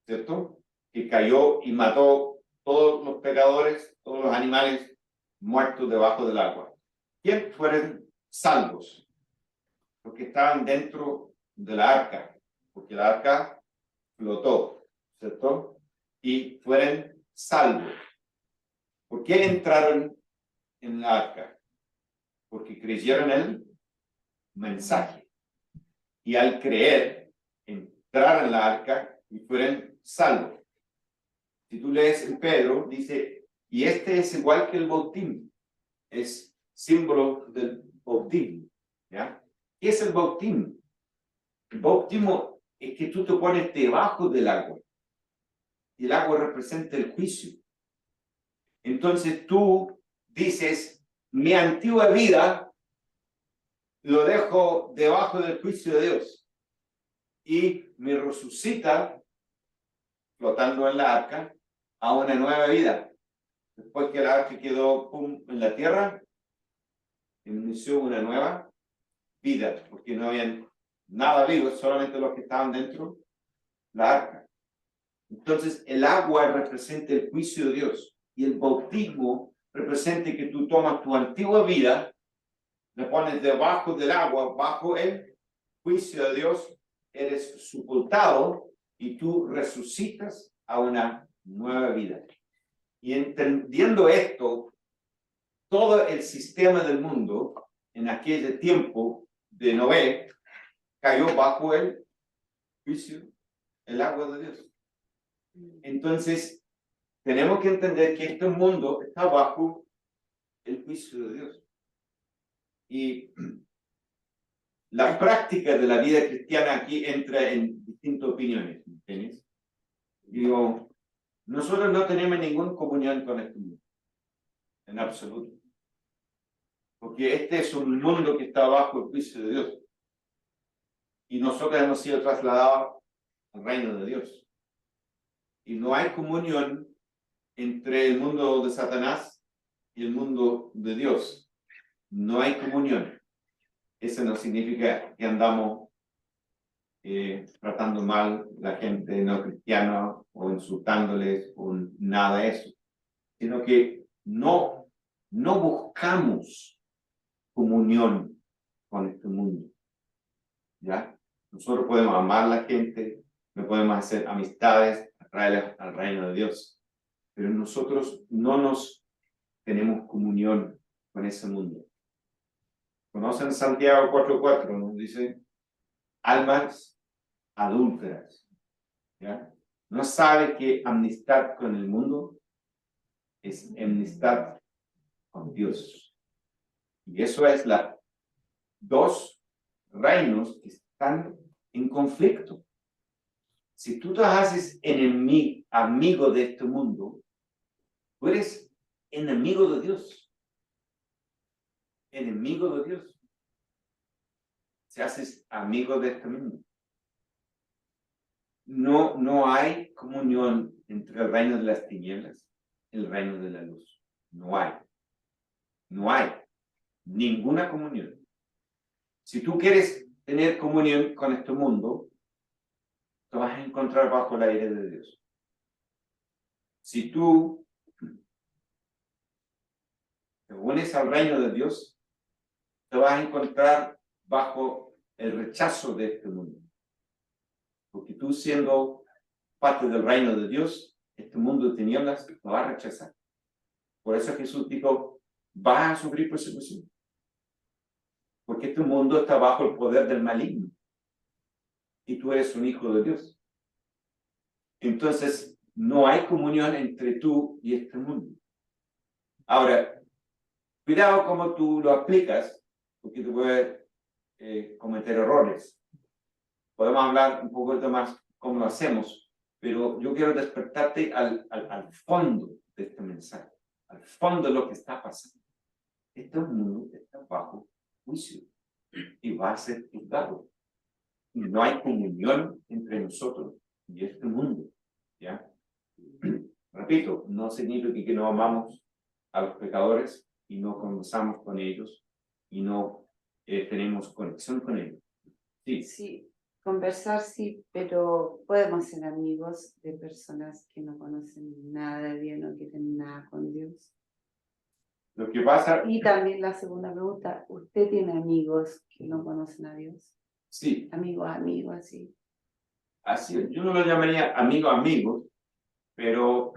Speaker 2: ¿cierto? Que cayó y mató todos los pecadores, todos los animales muertos debajo del agua. ¿Quién fueron salvos? Los que estaban dentro de la arca, porque la arca flotó, ¿cierto? Y fueron salvos. ¿Por qué entraron en la arca? Porque creyeron el mensaje. Y al creer, entraron en la arca y fueron salvos. Si tú lees en Pedro, dice, y este es igual que el bautismo. Es símbolo del bautismo. ¿Ya? ¿Qué es el bautismo? El bautismo es que tú te pones debajo del agua. Y el agua representa el juicio. Entonces tú dices, mi antigua vida lo dejo debajo del juicio de Dios. Y me resucita, flotando en la arca, a una nueva vida. Después que la arca quedó en la tierra, inició una nueva vida, porque no había nada vivo, solamente los que estaban dentro la arca. Entonces, el agua representa el juicio de Dios y el bautismo representa que tú tomas tu antigua vida, la pones debajo del agua, bajo el juicio de Dios, eres sepultado y tú resucitas a una nueva vida. Y entendiendo esto, todo el sistema del mundo en aquel tiempo de Noé cayó bajo el juicio, el agua de Dios. Entonces, tenemos que entender que este mundo está bajo el juicio de Dios. Y la práctica de la vida cristiana aquí entra en distintas opiniones, ¿entiendes? Digo, nosotros no tenemos ninguna comunión con este mundo, en absoluto. Porque este es un mundo que está bajo el juicio de Dios. Y nosotros hemos sido trasladados al reino de Dios. Y no hay comunión entre el mundo de Satanás y el mundo de Dios. No hay comunión. Eso no significa que andamos tratando mal la gente no cristiana o insultándoles o nada de eso, sino que no buscamos comunión con este mundo. ¿Ya? Nosotros podemos amar a la gente, no podemos hacer amistades, atraerlas al reino de Dios, pero nosotros no nos tenemos comunión con ese mundo. ¿Conocen Santiago 4:4? Nos dice, almas adúlteras, ¿ya? ¿No sabe que amistad con el mundo es enemistad con Dios? Y eso es la dos reinos que están en conflicto. Si tú te haces amigo de este mundo, tú eres enemigo de Dios. Enemigo de Dios. Si haces amigo de este mundo. No hay comunión entre el reino de las tinieblas y el reino de la luz. No hay. No hay ninguna comunión. Si tú quieres tener comunión con este mundo, te vas a encontrar bajo la ira de Dios. Si tú te unes al reino de Dios, te vas a encontrar bajo el rechazo de este mundo. Porque tú, siendo parte del reino de Dios, este mundo de tinieblas lo va a rechazar. Por eso Jesús dijo, vas a sufrir persecución. Porque este mundo está bajo el poder del maligno. Y tú eres un hijo de Dios. Entonces, no hay comunión entre tú y este mundo. Ahora, cuidado cómo tú lo aplicas, porque tú puedes cometer errores. Podemos hablar un poco más cómo lo hacemos, pero yo quiero despertarte al fondo de este mensaje, al fondo de lo que está pasando. Este mundo está bajo juicio y va a ser juzgado. Y no hay comunión entre nosotros y este mundo. ¿Ya? Repito, no significa que no amamos a los pecadores y no conversamos con ellos y no tenemos conexión con ellos. Sí.
Speaker 1: Sí, conversar sí, pero podemos ser amigos de personas que no conocen nada de Dios, no quieren nada con Dios.
Speaker 2: Lo que pasa...
Speaker 1: Y también la segunda pregunta, ¿usted tiene amigos que no conocen a Dios?
Speaker 2: Sí.
Speaker 1: Amigos, así.
Speaker 2: Así, yo no lo llamaría amigos, pero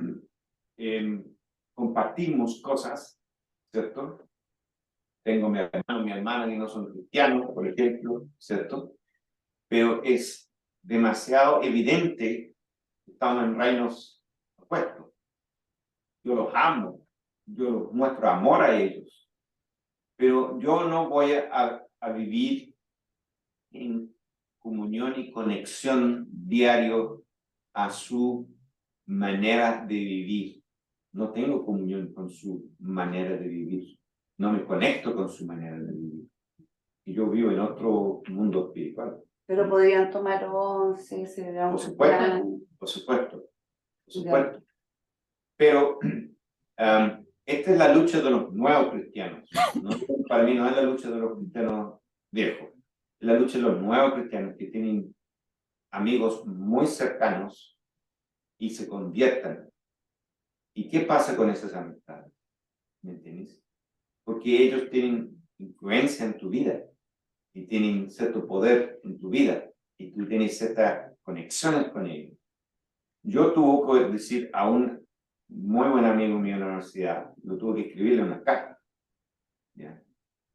Speaker 2: compartimos cosas, ¿cierto? Tengo mi hermano, mi hermana que no son cristianos, por ejemplo, ¿cierto? Pero es demasiado evidente que estamos en reinos opuestos. Yo los amo, yo los muestro amor a ellos, pero yo no voy a vivir en comunión y conexión diario a su manera de vivir. No tengo comunión con su manera de vivir. No me conecto con su manera de vivir. Y yo vivo en otro mundo espiritual.
Speaker 1: Pero podrían tomar 11, se da un
Speaker 2: Por
Speaker 1: plan.
Speaker 2: Por supuesto. Pero esta es la lucha de los nuevos cristianos. ¿No? Para mí no es la lucha de los cristianos viejos. Es la lucha de los nuevos cristianos que tienen amigos muy cercanos y se conviertan. ¿Y qué pasa con esas amistades? ¿Me entiendes? Porque ellos tienen influencia en tu vida y tienen cierto poder en tu vida y tú tienes ciertas conexiones con ellos. Yo tuve que decir a un muy buen amigo mío en la universidad, lo tuve que escribirle una carta. ¿Ya?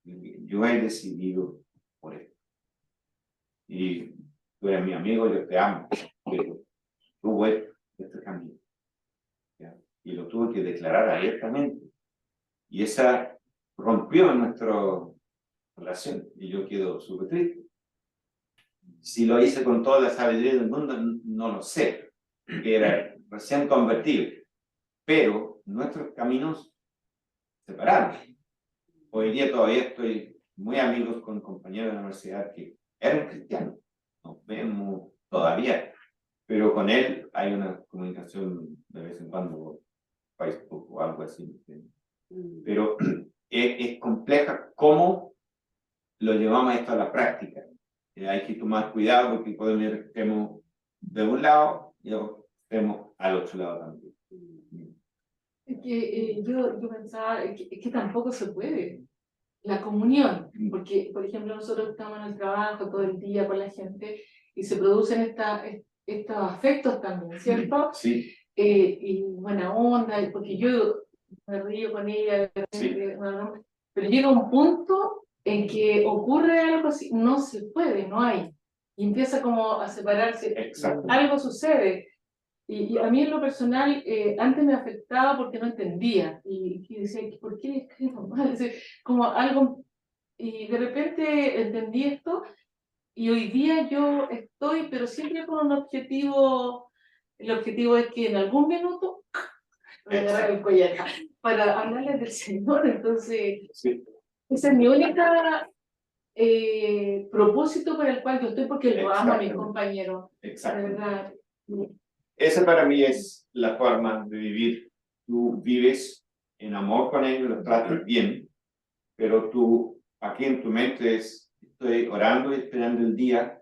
Speaker 2: Yo he decidido por esto. Y tú eres mi amigo, yo te amo, pero tú ves este camino. ¿Ya? Y lo tuve que declarar abiertamente. Y esa rompió nuestra relación y yo quedo súper triste. Si lo hice con toda la sabiduría del mundo, no lo sé. Era recién convertido, pero nuestros caminos separaron. Hoy día todavía estoy muy amigos con compañeros de la universidad que eran cristianos, nos vemos todavía, pero con él hay una comunicación de vez en cuando, Facebook o algo así. Pero es compleja cómo lo llevamos esto a la práctica. Hay que tomar cuidado porque podemos ir extremo de un lado y extremo al otro lado también.
Speaker 4: Es que yo pensaba que tampoco se puede. La comunión, porque por ejemplo nosotros estamos en el trabajo todo el día con la gente y se producen estos afectos también, ¿cierto?
Speaker 2: Sí.
Speaker 4: Y buena onda, porque yo me río con ella,
Speaker 2: Sí.
Speaker 4: pero llega un punto en que ocurre algo así, no se puede, no hay, y empieza como a separarse.
Speaker 2: Exacto.
Speaker 4: Algo sucede. Y a mí en lo personal, antes me afectaba porque no entendía, y decía, ¿por qué escribo mal? Como algo, y de repente entendí esto, y hoy día yo estoy, pero siempre con un objetivo. El objetivo es que en algún minuto voy a agarrar el collar para hablarles del Señor. Entonces,
Speaker 2: Sí.
Speaker 4: ese es mi única propósito por el cual yo estoy, porque lo amo a mis compañeros.
Speaker 2: Exacto.
Speaker 4: De verdad.
Speaker 2: Esa para mí es la forma de vivir. Tú vives en amor con ellos, los tratas bien, pero tú aquí en tu mente estoy orando y esperando el día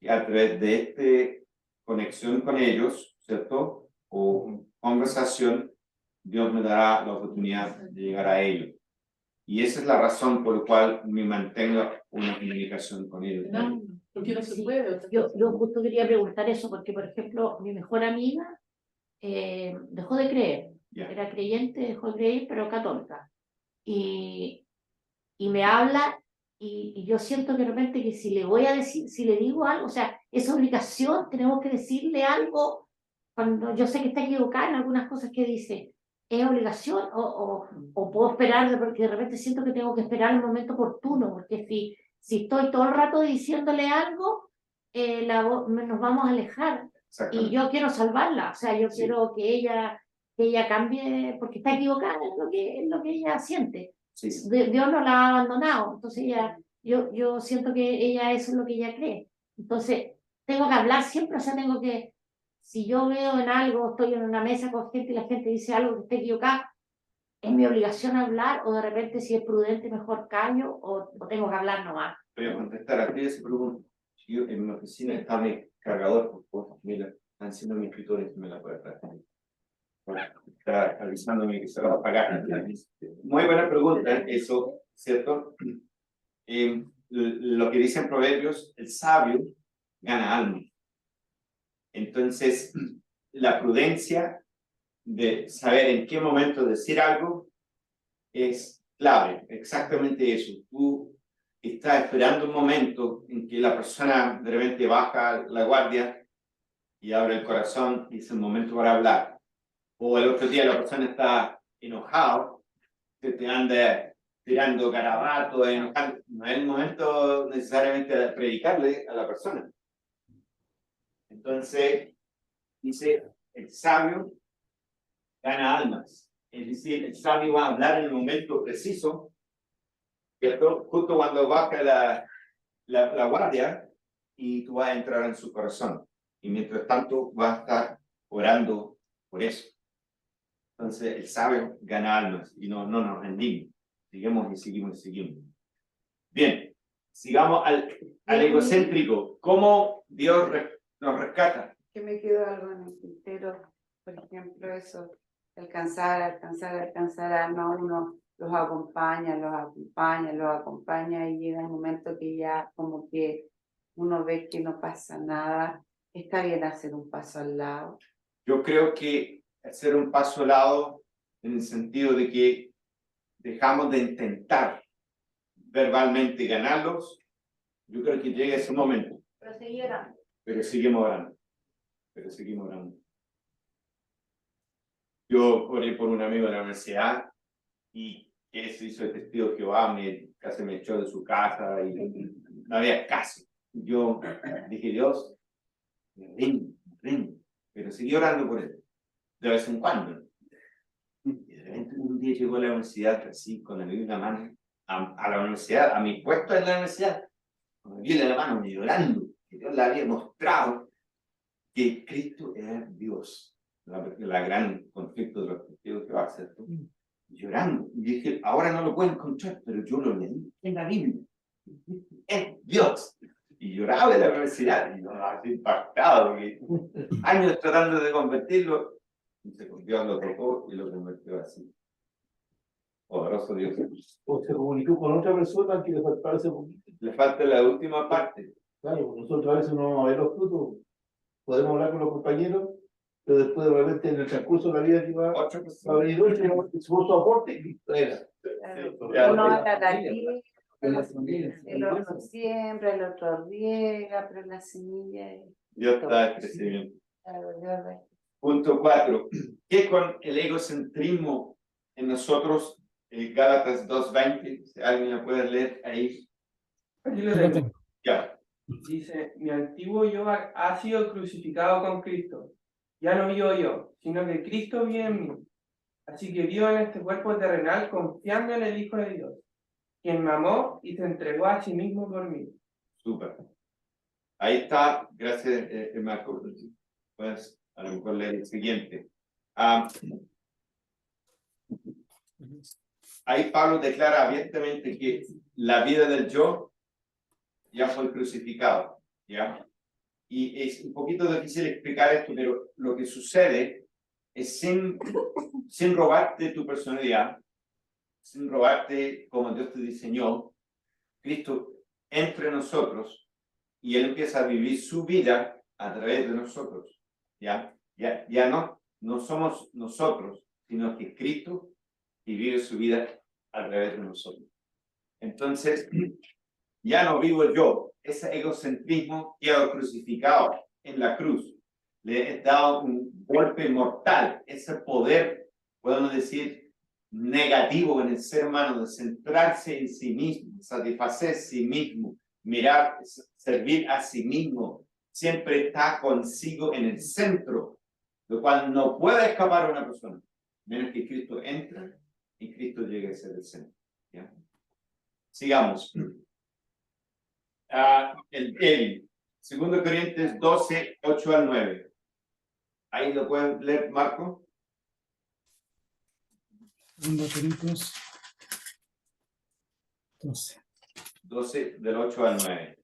Speaker 2: y a través de esta conexión con ellos, ¿cierto? O conversación, Dios me dará la oportunidad de llegar a ellos. Y esa es la razón por la cual me mantengo una comunicación con ellos.
Speaker 4: No, porque no se puede.
Speaker 5: Yo justo quería preguntar eso, porque por ejemplo, mi mejor amiga dejó de creer,
Speaker 2: Ya.
Speaker 5: era creyente, dejó de creer, pero católica. Y me habla y yo siento que de repente que si le voy a decir, si le digo algo, o sea, es obligación, tenemos que decirle algo, cuando yo sé que está equivocada en algunas cosas que dice, es obligación o puedo esperar, porque de repente siento que tengo que esperar el momento oportuno, porque si estoy todo el rato diciéndole algo, nos vamos a alejar. Y yo quiero salvarla, o sea, yo
Speaker 2: Sí.
Speaker 5: quiero que ella cambie, porque está equivocada en lo que ella siente.
Speaker 2: Sí.
Speaker 5: Dios no la ha abandonado, entonces yo siento que ella eso es lo que ella cree. Entonces, tengo que hablar siempre, o sea, si yo veo en algo, estoy en una mesa con gente y la gente dice algo que esté equivocado, es mi obligación hablar, o de repente si es prudente mejor callo, o tengo que hablar nomás.
Speaker 2: Voy a contestar a ti esa pregunta. Yo en mi oficina está mi cargador, por favor, mira, están haciendo mi escritorio y me la puede traer. Está avisándome que se va a apagar. Muy buena pregunta, eso, ¿cierto? Lo que dicen Proverbios, el sabio gana alma. Entonces, la prudencia de saber en qué momento decir algo es clave, exactamente eso. Tú estás esperando un momento en que la persona de repente baja la guardia y abre el corazón y es el momento para hablar. O el otro día la persona está enojado, te anda tirando garabatos, enojando. No es el momento necesariamente de predicarle a la persona. Entonces, dice, el sabio gana almas. Es decir, el sabio va a hablar en el momento preciso, ¿cierto? Justo cuando baja la guardia y tú vas a entrar en su corazón. Y mientras tanto vas a estar orando por eso. Entonces el sabio gana almas y no nos rendimos. Seguimos y seguimos y seguimos. Bien, sigamos al egocéntrico. ¿Cómo Dios nos rescata?
Speaker 1: Que me quedó algo en el tintero, por ejemplo, eso, alcanzar alma, uno los acompaña y llega un momento que ya como que uno ve que no pasa nada. Está bien hacer un paso al lado.
Speaker 2: Yo creo que hacer un paso al lado en el sentido de que dejamos de intentar verbalmente ganarlos, yo creo que llega ese momento.
Speaker 3: Pero seguir orando.
Speaker 2: Pero seguimos orando. Yo oré por un amigo de la universidad y que se hizo el testigo de Jehová, casi me echó de su casa y no había caso. Yo dije, Dios, me rindo, pero seguí orando por él. de vez en cuando. Y de repente un día llegó a la universidad así, con la Biblia en la mano, a la universidad, a mi puesto en la universidad, con la Biblia en la mano, llorando, que Dios le había mostrado que Cristo era Dios. La gran conflicto de los testigos que va a hacer tú. Llorando. Y dije, ahora no lo puedo encontrar, pero yo lo leí en la Biblia. Es Dios. Y lloraba en la universidad. Y yo así impactado. Porque años tratando de convertirlo. Y Dios lo tocó y lo convirtió así. Poderoso Dios.
Speaker 6: O se comunicó con otra persona que le faltaba ese poquito.
Speaker 2: Le falta la última parte.
Speaker 6: Claro, nosotros a veces no vamos a ver los frutos. Podemos hablar con los compañeros, pero después de repente en el transcurso de la vida que va
Speaker 2: Otra
Speaker 6: a
Speaker 2: persona.
Speaker 6: venir otro, su aporte y listo, era.
Speaker 1: Uno habla la tierra, el otro siembra, el otro riega, pero la semilla es...
Speaker 2: Dios está en crecimiento.
Speaker 1: Claro.
Speaker 2: Punto 4. ¿Qué con el egocentrismo en nosotros? Gálatas 2:20. Si alguien lo puede leer ahí.
Speaker 7: Aquí lo tengo.
Speaker 2: Ya.
Speaker 7: Dice, mi antiguo yo ha sido crucificado con Cristo. Ya no vivo yo, sino que Cristo vive en mí. Así que vivo en este cuerpo terrenal confiando en el Hijo de Dios, quien me amó y se entregó a sí mismo por mí.
Speaker 2: Súper. Ahí está. Gracias, Marco. Pues a lo mejor leer el siguiente. Ahí Pablo declara abiertamente que la vida del yo ya fue crucificado, ¿ya? Y es un poquito difícil explicar esto, pero lo que sucede es sin robarte tu personalidad, sin robarte como Dios te diseñó, Cristo entre nosotros y Él empieza a vivir su vida a través de nosotros, ¿ya? Ya no somos nosotros, sino que Cristo vive su vida a través de nosotros. Entonces, ya no vivo yo, ese egocentrismo quedó crucificado en la cruz. Le he dado un golpe mortal, ese poder, podemos decir, negativo en el ser humano, de centrarse en sí mismo, satisfacer a sí mismo, mirar, servir a sí mismo, siempre está consigo en el centro, lo cual no puede escapar a una persona, menos que Cristo entre y Cristo llegue a ser el centro. ¿Ya? Sigamos. El 2 Corintios 12, 8 al 9. Ahí lo pueden leer, Marco.
Speaker 8: 2 Corintios 12.
Speaker 2: 12 del 8 al 9.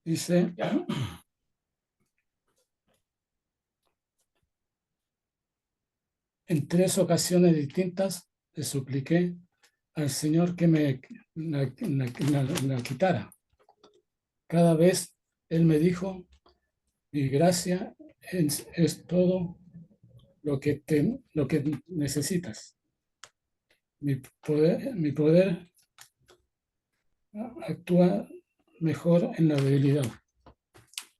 Speaker 8: Dice, en 3 ocasiones distintas le supliqué al Señor que me la quitara. Cada vez Él me dijo, mi gracia es todo lo que necesitas. Mi poder actúa mejor en la debilidad.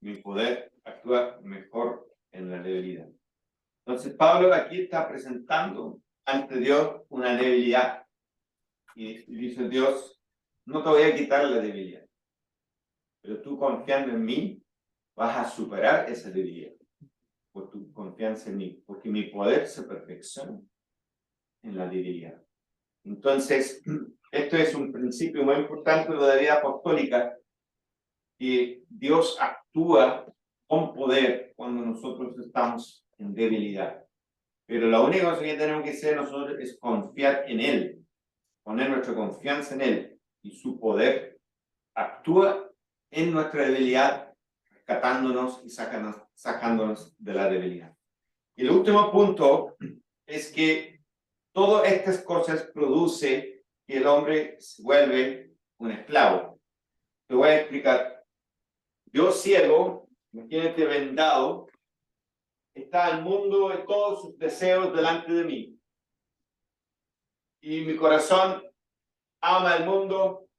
Speaker 2: Mi poder actúa mejor en la debilidad. Entonces, Pablo aquí está presentando ante Dios una debilidad. Y dice Dios, no te voy a quitar la debilidad, pero tú confiando en mí, vas a superar esa debilidad. Por tu confianza en mí, porque mi poder se perfecciona en la debilidad. Entonces, esto es un principio muy importante de la vida apostólica, que Dios actúa con poder cuando nosotros estamos en debilidad. Pero la única cosa que tenemos que hacer nosotros es confiar en Él, poner nuestra confianza en Él, y su poder actúa en nuestra debilidad, rescatándonos y sacándonos de la debilidad. Y el último punto es que todas estas cosas produce que el hombre se vuelve un esclavo. Te voy a explicar. Yo ciego, imagínate vendado, está el mundo de todos sus deseos delante de mí. Y mi corazón ama el mundo,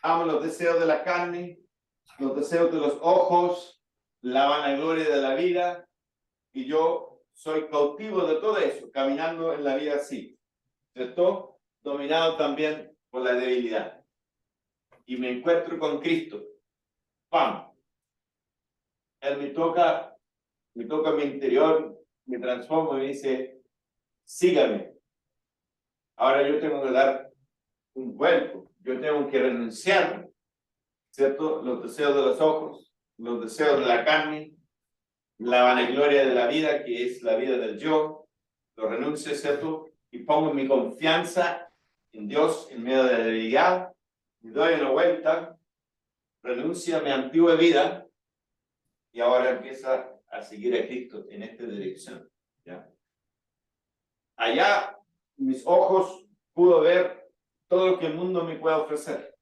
Speaker 2: ama los deseos de la carne, los deseos de los ojos, la vanagloria de la vida, y yo soy cautivo de todo eso, caminando en la vida así, ¿cierto? Dominado también por la debilidad. Y me encuentro con Cristo. ¡Pam! Él me toca mi interior, me transformo y me dice, sígame. Ahora yo tengo que dar un vuelco, yo tengo que renunciar, ¿cierto? Los deseos de los ojos, los deseos de la carne, la vanagloria de la vida, que es la vida del yo, lo renuncio, ¿cierto? Y pongo mi confianza en Dios en medio de la debilidad, y doy una vuelta, renuncio a mi antigua vida, y ahora empieza a seguir a Cristo en esta dirección, ¿ya? Allá, mis ojos pudo ver todo lo que el mundo me puede ofrecer,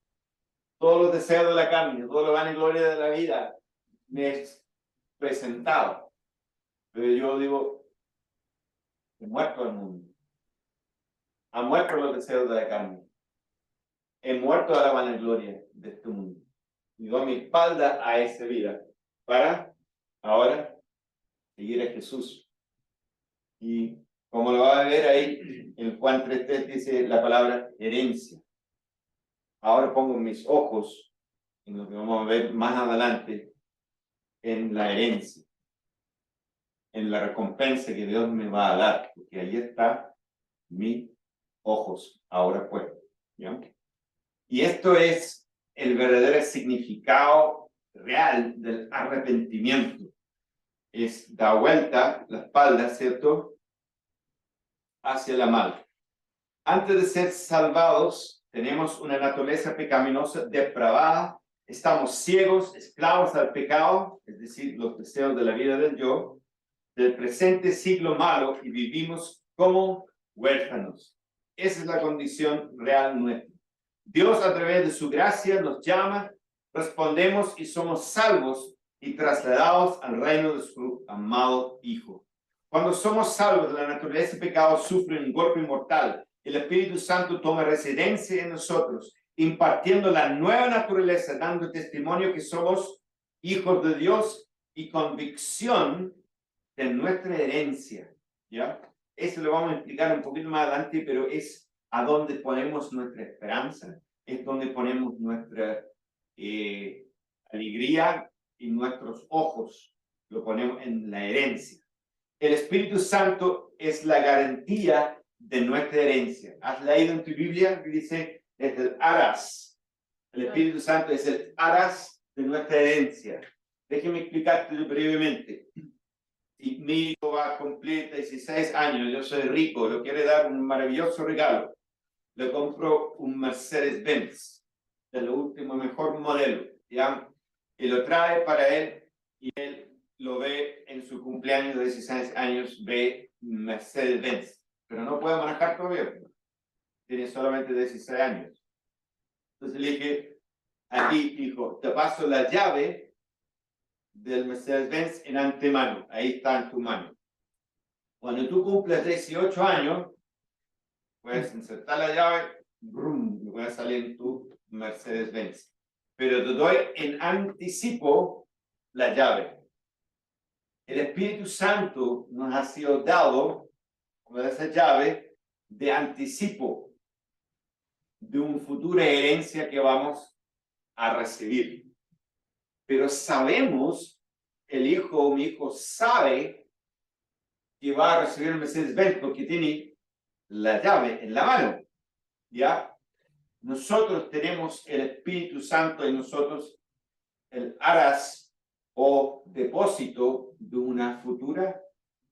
Speaker 2: todos los deseos de la carne, toda la vanagloria de la vida me es presentado. Pero yo digo, he muerto al mundo, ha muerto los deseos de la carne, he muerto a la vanagloria de este mundo, y doy mi espalda a esa vida para ahora seguir a Jesús. Y como lo va a ver ahí, en Juan 3:3 dice la palabra herencia. Ahora pongo mis ojos en lo que vamos a ver más adelante, en la herencia, en la recompensa que Dios me va a dar, porque ahí está mis ojos ahora puestos, ¿ya? Y esto es el verdadero significado real del arrepentimiento. Es dar vuelta la espalda, ¿cierto?, hacia la mal. Antes de ser salvados, tenemos una naturaleza pecaminosa depravada, estamos ciegos, esclavos al pecado, es decir, los deseos de la vida del yo, del presente siglo malo, y vivimos como huérfanos. Esa es la condición real nuestra. Dios, a través de su gracia, nos llama, respondemos y somos salvos y trasladados al reino de su amado Hijo. Cuando somos salvos, la naturaleza de pecado sufre un golpe mortal. El Espíritu Santo toma residencia en nosotros, impartiendo la nueva naturaleza, dando testimonio que somos hijos de Dios y convicción de nuestra herencia, ¿ya? Eso lo vamos a explicar un poquito más adelante, pero es a donde ponemos nuestra esperanza, es donde ponemos nuestra alegría y nuestros ojos, lo ponemos en la herencia. El Espíritu Santo es la garantía de nuestra herencia. ¿Has leído en tu Biblia que dice, es el aras? El Espíritu Santo es el aras de nuestra herencia. Déjeme explicarte brevemente. Si mi hijo va a cumplir 16 años, yo soy rico, le quiere dar un maravilloso regalo, le compro un Mercedes-Benz, de lo último, mejor modelo, ¿ya? Y lo trae para él, y él lo ve en su cumpleaños de 16 años, ve Mercedes-Benz, pero no puede manejar todavía, tiene solamente 16 años. Entonces le dije, aquí, hijo, te paso la llave del Mercedes-Benz en antemano, ahí está en tu mano. Cuando tú cumples 18 años, puedes insertar la llave, brum, y puede salir en tu Mercedes-Benz. Pero te doy en anticipo la llave. El Espíritu Santo nos ha sido dado con esa llave de anticipo de una futura herencia que vamos a recibir. Pero sabemos, el hijo o mi hijo sabe que va a recibir el Mercedes-Benz porque tiene la llave en la mano, ¿ya? Nosotros tenemos el Espíritu Santo en nosotros, el aras o depósito de una futura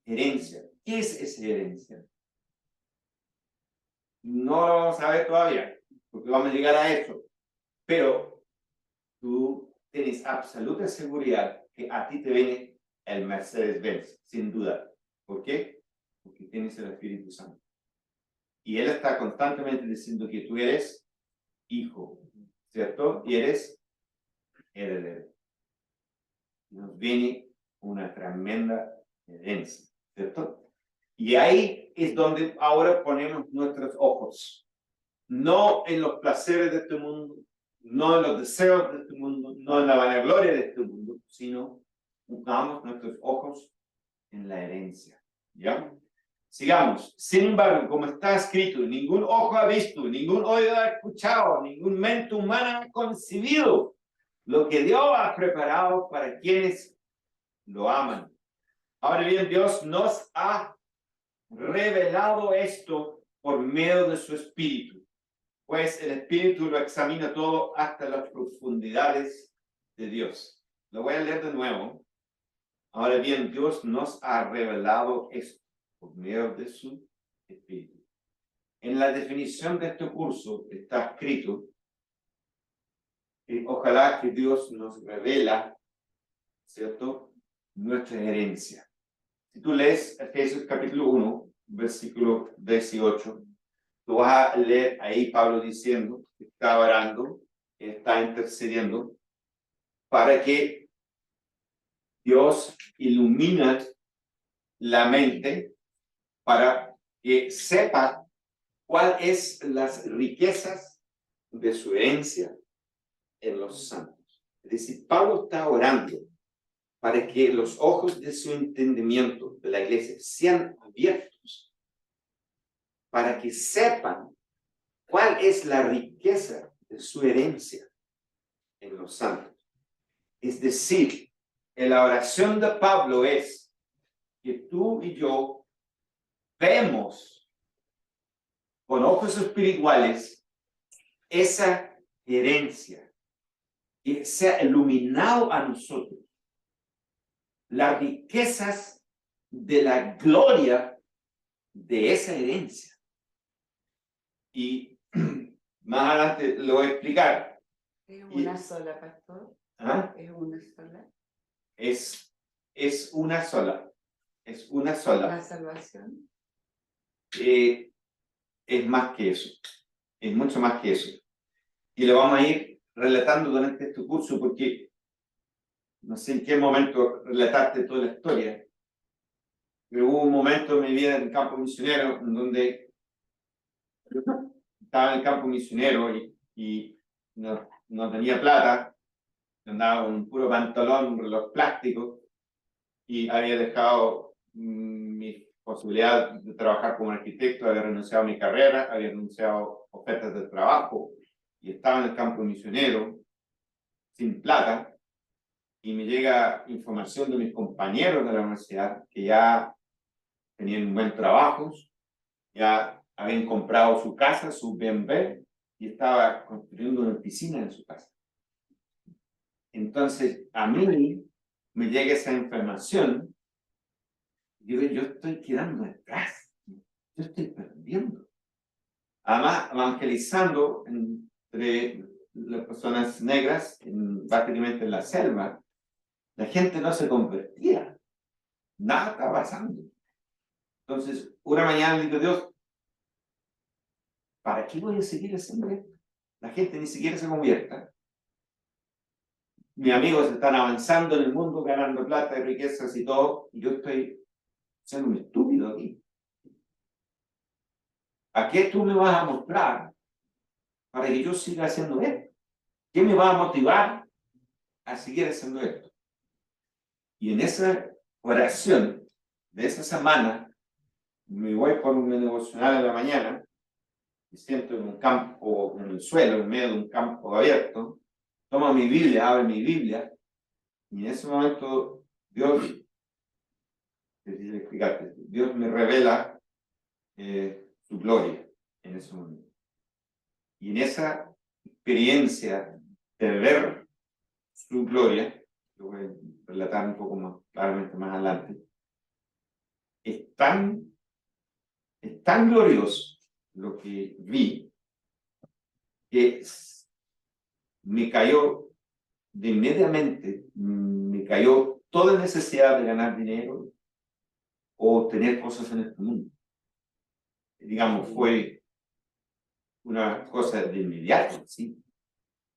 Speaker 2: herencia. ¿Qué es esa herencia? No lo vamos a ver todavía, porque vamos a llegar a eso. Pero tú tienes absoluta seguridad que a ti te viene el Mercedes-Benz, sin duda. ¿Por qué? Porque tienes el Espíritu Santo. Y Él está constantemente diciendo que tú eres hijo, ¿cierto? Y eres heredero. Nos viene una tremenda herencia, ¿cierto? Y ahí es donde ahora ponemos nuestros ojos. No en los placeres de este mundo, no en los deseos de este mundo, no en la vanagloria de este mundo, sino pongamos nuestros ojos en la herencia. ¿Ya? Sigamos. Sin embargo, como está escrito, ningún ojo ha visto, ningún oído ha escuchado, ningún mente humana ha concebido lo que Dios ha preparado para quienes lo aman. Ahora bien, Dios nos ha revelado esto por medio de su Espíritu, pues el Espíritu lo examina todo hasta las profundidades de Dios. Lo voy a leer de nuevo. Ahora bien, Dios nos ha revelado esto por medio de su Espíritu. En la definición de este curso está escrito que ojalá que Dios nos revela, ¿cierto?, nuestra herencia. Si tú lees Efesios capítulo 1, versículo 18, tú vas a leer ahí Pablo diciendo que está orando, que está intercediendo para que Dios ilumine la mente para que sepa cuál es las riquezas de su herencia en los santos. Es decir, Pablo está orando para que los ojos de su entendimiento de la iglesia sean abiertos, para que sepan cuál es la riqueza de su herencia en los santos. Es decir, la oración de Pablo es que tú y yo vemos con ojos espirituales esa herencia, que sea iluminado a nosotros las riquezas de la gloria de esa herencia. Y más adelante lo voy a explicar.
Speaker 1: ¿Es una sola, pastor?
Speaker 2: ¿Ah?
Speaker 1: ¿Es una sola?
Speaker 2: Es una sola. Es una sola.
Speaker 1: ¿La salvación?
Speaker 2: Es más que eso. Es mucho más que eso. Y lo vamos a ir relatando durante este curso porque no sé en qué momento relatarte toda la historia, pero hubo un momento en mi vida en el campo misionero en donde estaba en el campo misionero y no tenía plata, andaba con un puro pantalón, un reloj plástico y había dejado mi posibilidad de trabajar como arquitecto, había renunciado a mi carrera, había renunciado a ofertas de trabajo y estaba en el campo misionero sin plata. Y me llega información de mis compañeros de la universidad que ya tenían un buen trabajo, ya habían comprado su casa, su BMW, y estaba construyendo una piscina en su casa. Entonces, a mí me llega esa información, y digo, yo estoy quedando atrás, yo estoy perdiendo. Además, evangelizando entre las personas negras, básicamente en la selva, la gente no se convertía. Nada está pasando. Entonces, una mañana le digo, Dios, ¿para qué voy a seguir haciendo esto? La gente ni siquiera se convierta. Mis amigos están avanzando en el mundo, ganando plata y riquezas y todo, y yo estoy siendo un estúpido aquí. ¿A qué tú me vas a mostrar para que yo siga haciendo esto? ¿Qué me va a motivar a seguir haciendo esto? Y en esa oración de esa semana, me voy por un devocional a la mañana, me siento en un campo, en el suelo, en medio de un campo abierto, tomo mi Biblia, abro mi Biblia, y en ese momento Dios, Dios me revela su gloria en ese momento. Y en esa experiencia de ver su gloria, lo voy a relatar un poco más claramente más adelante, es tan glorioso lo que vi que me cayó de inmediatamente, me cayó toda necesidad de ganar dinero o tener cosas en este mundo. Digamos, fue una cosa de inmediato, ¿sí?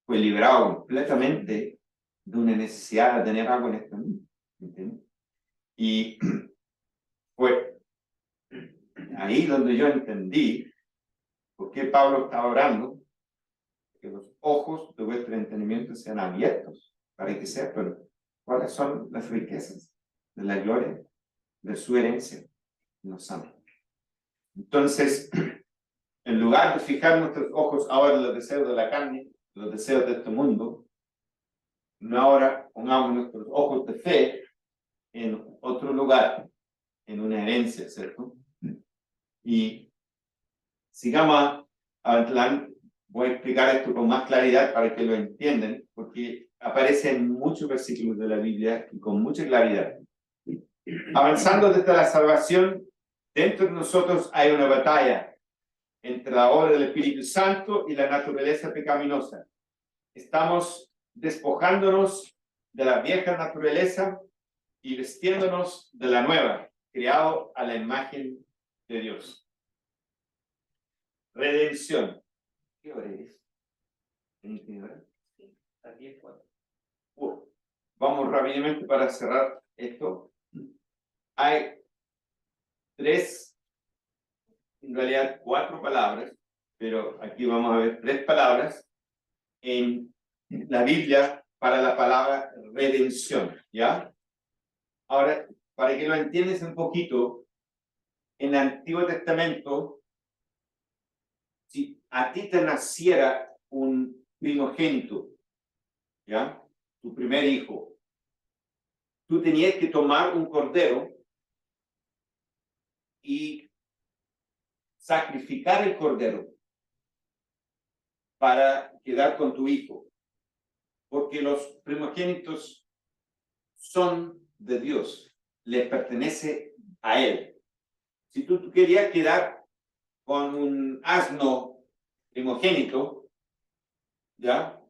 Speaker 2: Fue liberado completamente de una necesidad de tener algo en este mundo, ¿entiendes? Y fue ahí donde yo entendí por qué Pablo estaba orando, que los ojos de vuestro entendimiento sean abiertos para que sepan cuáles son las riquezas de la gloria de su herencia nos ama. Entonces, en lugar de fijar nuestros ojos ahora en los deseos de la carne, los deseos de este mundo, no ahora pongamos nuestros ojos de fe en otro lugar, en una herencia, ¿cierto? Y sigamos adelante. Voy a explicar esto con más claridad para que lo entiendan, porque aparece en muchos versículos de la Biblia y con mucha claridad. Avanzando desde la salvación, dentro de nosotros hay una batalla entre la obra del Espíritu Santo y la naturaleza pecaminosa. Estamos despojándonos de la vieja naturaleza y vestiéndonos de la nueva, creado a la imagen de Dios. Redención. ¿Qué hora es? ¿Qué hora? A 10:04. Vamos rápidamente para cerrar esto. Hay en realidad 4 palabras, pero aquí vamos a ver 3 palabras en la Biblia para la palabra redención, ¿ya? Ahora, para que lo entiendas un poquito, en el Antiguo Testamento, si a ti te naciera un primogénito, ¿ya? Tu primer hijo, tú tenías que tomar un cordero y sacrificar el cordero para quedar con tu hijo, porque los primogénitos son de Dios, le pertenece a él. Si tú querías quedar con un asno primogénito, ¿ya?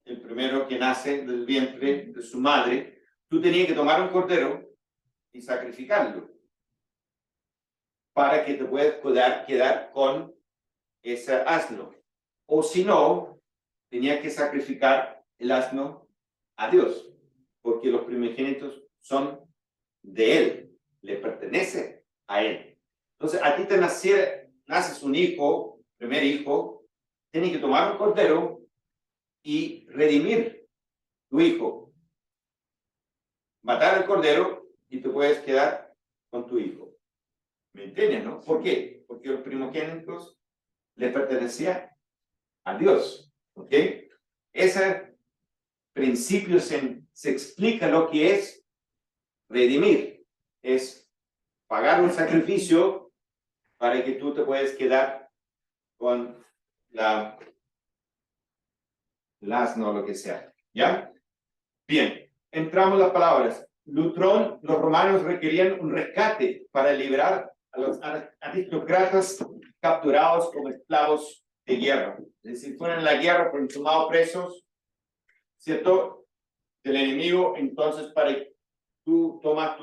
Speaker 2: El primero que nace del vientre de su madre, tú tenías que tomar un cordero y sacrificarlo para que te puedas quedar con ese asno. O si no, tenías que sacrificar el asno a Dios, porque los primogénitos son de él, le pertenece a él. Entonces, a ti te naces un hijo, primer hijo, tienes que tomar un cordero y redimir tu hijo. Matar al cordero y te puedes quedar con tu hijo. ¿Me entiendes, no? ¿Por qué? Porque los primogénitos le pertenecían a Dios. ¿Ok? Ese principio se explica lo que es redimir. Es pagar un sacrificio para que tú te puedas quedar con el asno o lo que sea. ¿Ya? Bien, entramos las palabras. Lutrón, los romanos requerían un rescate para liberar a los aristócratas capturados como esclavos de guerra. Es decir, fueron en la guerra, fueron tomados presos, ¿cierto? Del enemigo. Entonces, para que tú tomas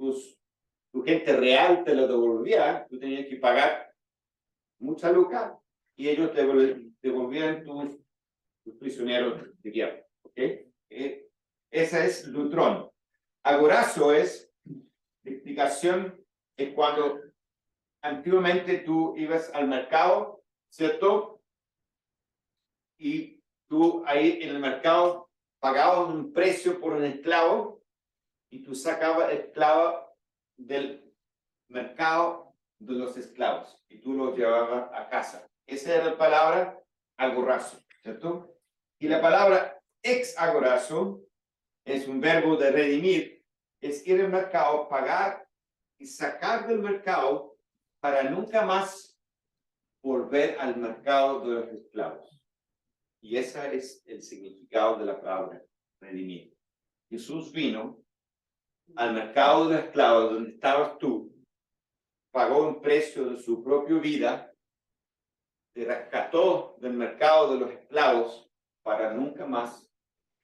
Speaker 2: tu gente real, te lo devolvía, tú tenías que pagar mucha lucra y ellos te devolvían tus prisioneros de guerra. ¿Ok? Esa es lutrón. Agorazo es, la explicación es cuando antiguamente tú ibas al mercado, ¿cierto? Y tú ahí en el mercado pagabas un precio por un esclavo y tú sacabas esclavo del mercado de los esclavos y tú los llevabas a casa. Esa era la palabra agorazo, ¿cierto? Y la palabra ex-agorazo es un verbo de redimir, es ir al mercado, pagar y sacar del mercado para nunca más volver al mercado de los esclavos. Y ese es el significado de la palabra redimir. Jesús vino al mercado de los esclavos donde estabas tú, pagó un precio de su propia vida, te rescató del mercado de los esclavos para nunca más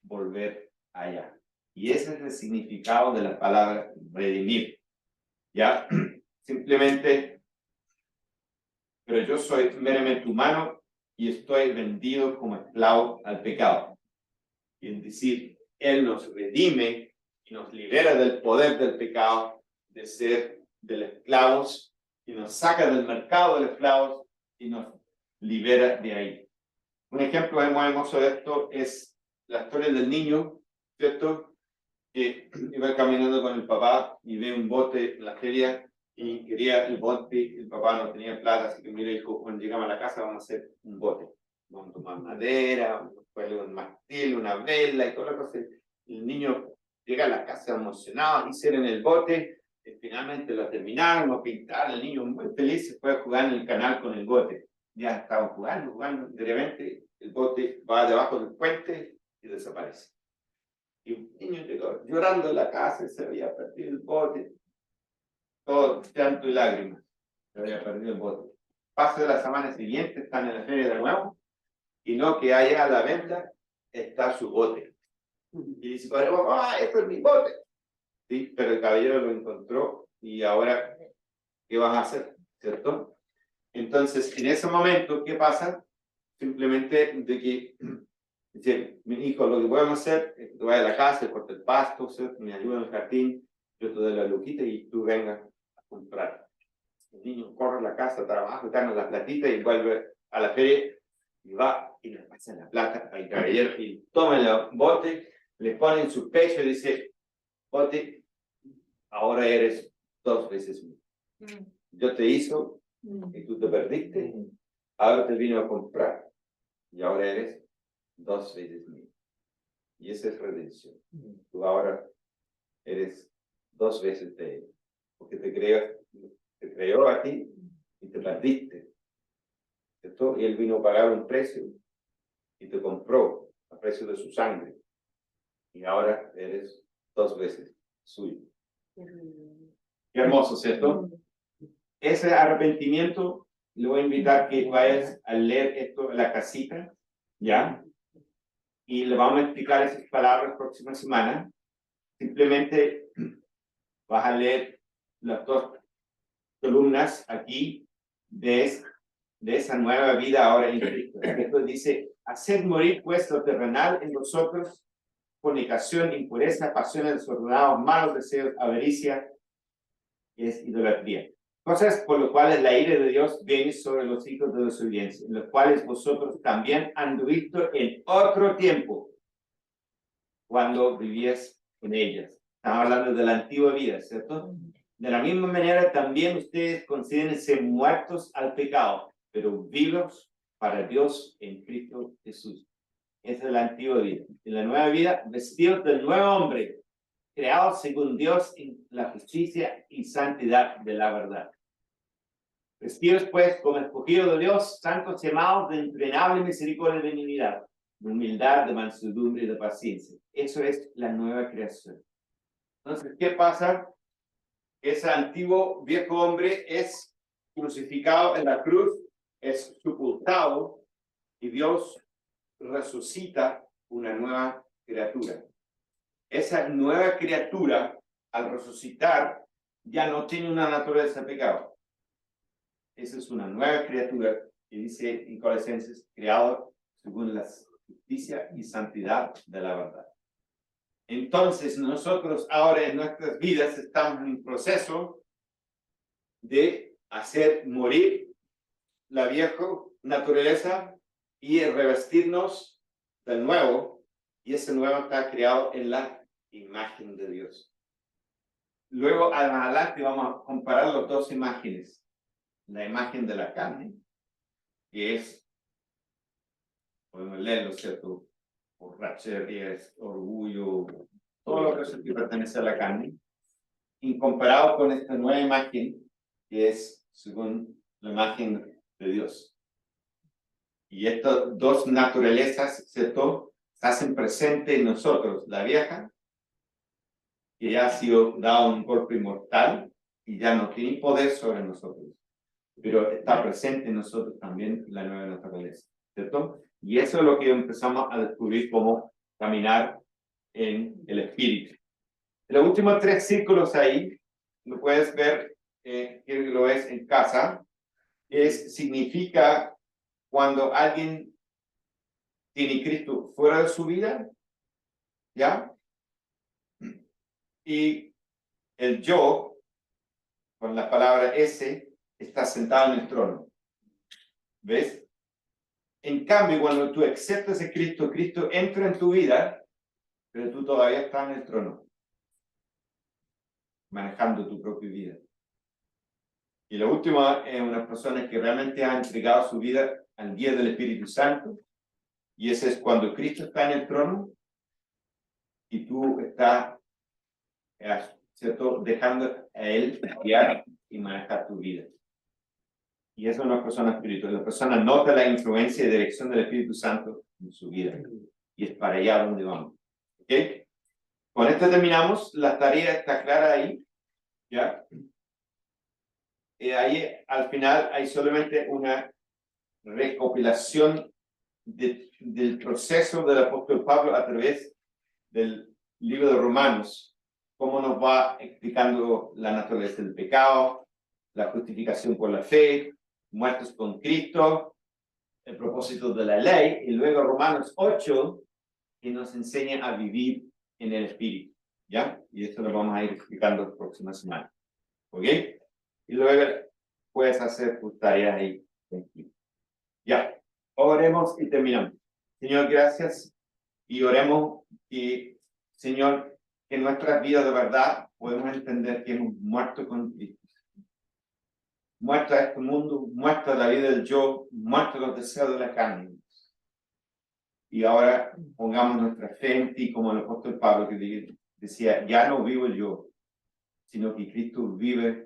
Speaker 2: volver allá. Y ese es el significado de la palabra redimir. ¿Ya? Simplemente, pero yo soy meramente humano y estoy vendido como esclavo al pecado. Y es decir, Él nos redime y nos libera del poder del pecado, de ser de los esclavos, y nos saca del mercado de los esclavos y nos libera de ahí. Un ejemplo muy hermoso de esto es la historia del niño, ¿cierto? Que iba caminando con el papá y ve un bote en la feria y quería el bote, el papá no tenía plata, así que mira, dijo, cuando llegamos a la casa vamos a hacer un bote. Vamos a tomar madera, un martillo, una vela y toda la cosa. El niño llega a la casa emocionado, hicieron el bote, y finalmente lo terminaron, lo pintaron, el niño muy feliz se fue a jugar en el canal con el bote. Ya estaban jugando, de repente el bote va debajo del puente y desaparece. Y un niño llegó llorando en la casa y se había perdido el bote. Todo llanto y lágrimas. Se había perdido el bote. Paso de la semana siguiente, están en la feria de nuevo, y no que haya a la venta está su bote. Y dice, padre, papá, esto es mi bote. Sí, pero el caballero lo encontró y ahora, ¿qué vas a hacer? ¿Cierto? Entonces, en ese momento, ¿qué pasa? Simplemente de que, dice, mi hijo, lo que podemos hacer es que tú vayas a la casa, corte el pasto, ¿cierto? Me ayuda en el jardín, yo te doy la luquita y tú vengas a comprar. El niño corre a la casa, trabaja, gana la platita y vuelve a la feria y va y le pasa la plata al caballero y toma el bote, le pone en su pecho y dice, bote, ahora eres 2 veces mío. Yo te hizo y tú te perdiste, ahora te vino a comprar y ahora eres 2 veces mío. Y esa es redención. Tú ahora eres 2 veces de él, porque te creó a ti y te perdiste. ¿Cierto? Y él vino a pagar un precio y te compró a precio de su sangre. Y ahora eres 2 veces suyo. Qué hermoso, ¿cierto? Ese arrepentimiento, le voy a invitar que vayas a leer esto en la casita, ¿ya? Y le vamos a explicar esas palabras la próxima semana. Simplemente vas a leer las 2 columnas aquí de esa nueva vida ahora en Cristo. Esto dice, hacer morir pues lo terrenal en nosotros, fornicación, impureza, pasiones desordenadas, malos deseos, avaricia, que es idolatría. Cosas por las cuales la ira de Dios viene sobre los hijos de desobediencia, en los cuales vosotros también anduviste en otro tiempo, cuando vivías en ellas. Estamos hablando de la antigua vida, ¿cierto? De la misma manera también ustedes considérense muertos al pecado, pero vivos para Dios en Cristo Jesús. Esa es la antigua vida. En la nueva vida, vestidos del nuevo hombre, creados según Dios en la justicia y santidad de la verdad. Vestidos pues como escogidos de Dios, santos y amados de entrenable misericordia y benignidad, de humildad, de mansedumbre y de paciencia. Eso es la nueva creación. Entonces, ¿qué pasa? Ese antiguo viejo hombre es crucificado en la cruz, es sepultado y Dios resucita una nueva criatura. Esa nueva criatura, al resucitar, ya no tiene una naturaleza de pecado. Esa es una nueva criatura que dice en Colosenses, creado según la justicia y santidad de la verdad. Entonces, nosotros ahora en nuestras vidas estamos en un proceso de hacer morir la vieja naturaleza y revestirnos del nuevo, y ese nuevo está creado en la imagen de Dios. Luego, adelante, vamos a comparar las 2 imágenes. La imagen de la carne, que es, podemos leerlo, ¿cierto? Borrachería, orgullo, todo lo que pertenece a la carne, y comparado con esta nueva imagen, que es según la imagen de Dios. Y estas 2 naturalezas, ¿cierto?, se hacen presentes en nosotros. La vieja, que ya ha sido dado un golpe mortal y ya no tiene poder sobre nosotros, pero está presente en nosotros también la nueva naturaleza, ¿cierto? Y eso es lo que empezamos a descubrir como caminar en el Espíritu. Los últimos 3 círculos ahí, lo puedes ver, que lo ves en casa, significa cuando alguien tiene Cristo fuera de su vida, ¿ya? Y el yo, con la palabra ese, está sentado en el trono. ¿Ves? En cambio, cuando tú aceptas a Cristo, Cristo entra en tu vida, pero tú todavía estás en el trono, manejando tu propia vida. Y la última es una persona que realmente ha entregado su vida al guía del Espíritu Santo. Y ese es cuando Cristo está en el trono y tú estás, ¿cierto?, dejando a Él guiar y manejar tu vida. Y eso es una persona espiritual. La persona nota la influencia y dirección del Espíritu Santo en su vida. Y es para allá donde vamos. ¿Ok? Con esto terminamos. La tarea está clara ahí. ¿Ya? Ahí al final hay solamente una recopilación del proceso del apóstol Pablo a través del libro de Romanos, cómo nos va explicando la naturaleza del pecado, la justificación por la fe, muertos con Cristo, el propósito de la ley, y luego Romanos 8, que nos enseña a vivir en el Espíritu, ¿ya? Y esto lo vamos a ir explicando la próxima semana, ¿ok? Y luego puedes hacer tus tareas ahí. Ya, oremos y terminamos. Señor, gracias. Y oremos que, Señor, que en nuestras vidas de verdad podemos entender que hemos muerto con Cristo. Muerto a este mundo, muerto a la vida del yo, muerto a los deseos de la carne. Y ahora pongamos nuestra fe en ti, como el apóstol Pablo que decía, ya no vivo yo, sino que Cristo vive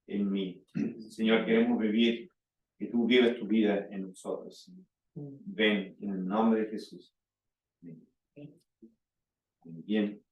Speaker 2: en mí. Señor, queremos vivir, que tú vives tu vida en nosotros. Ven en el nombre de Jesús. Bien.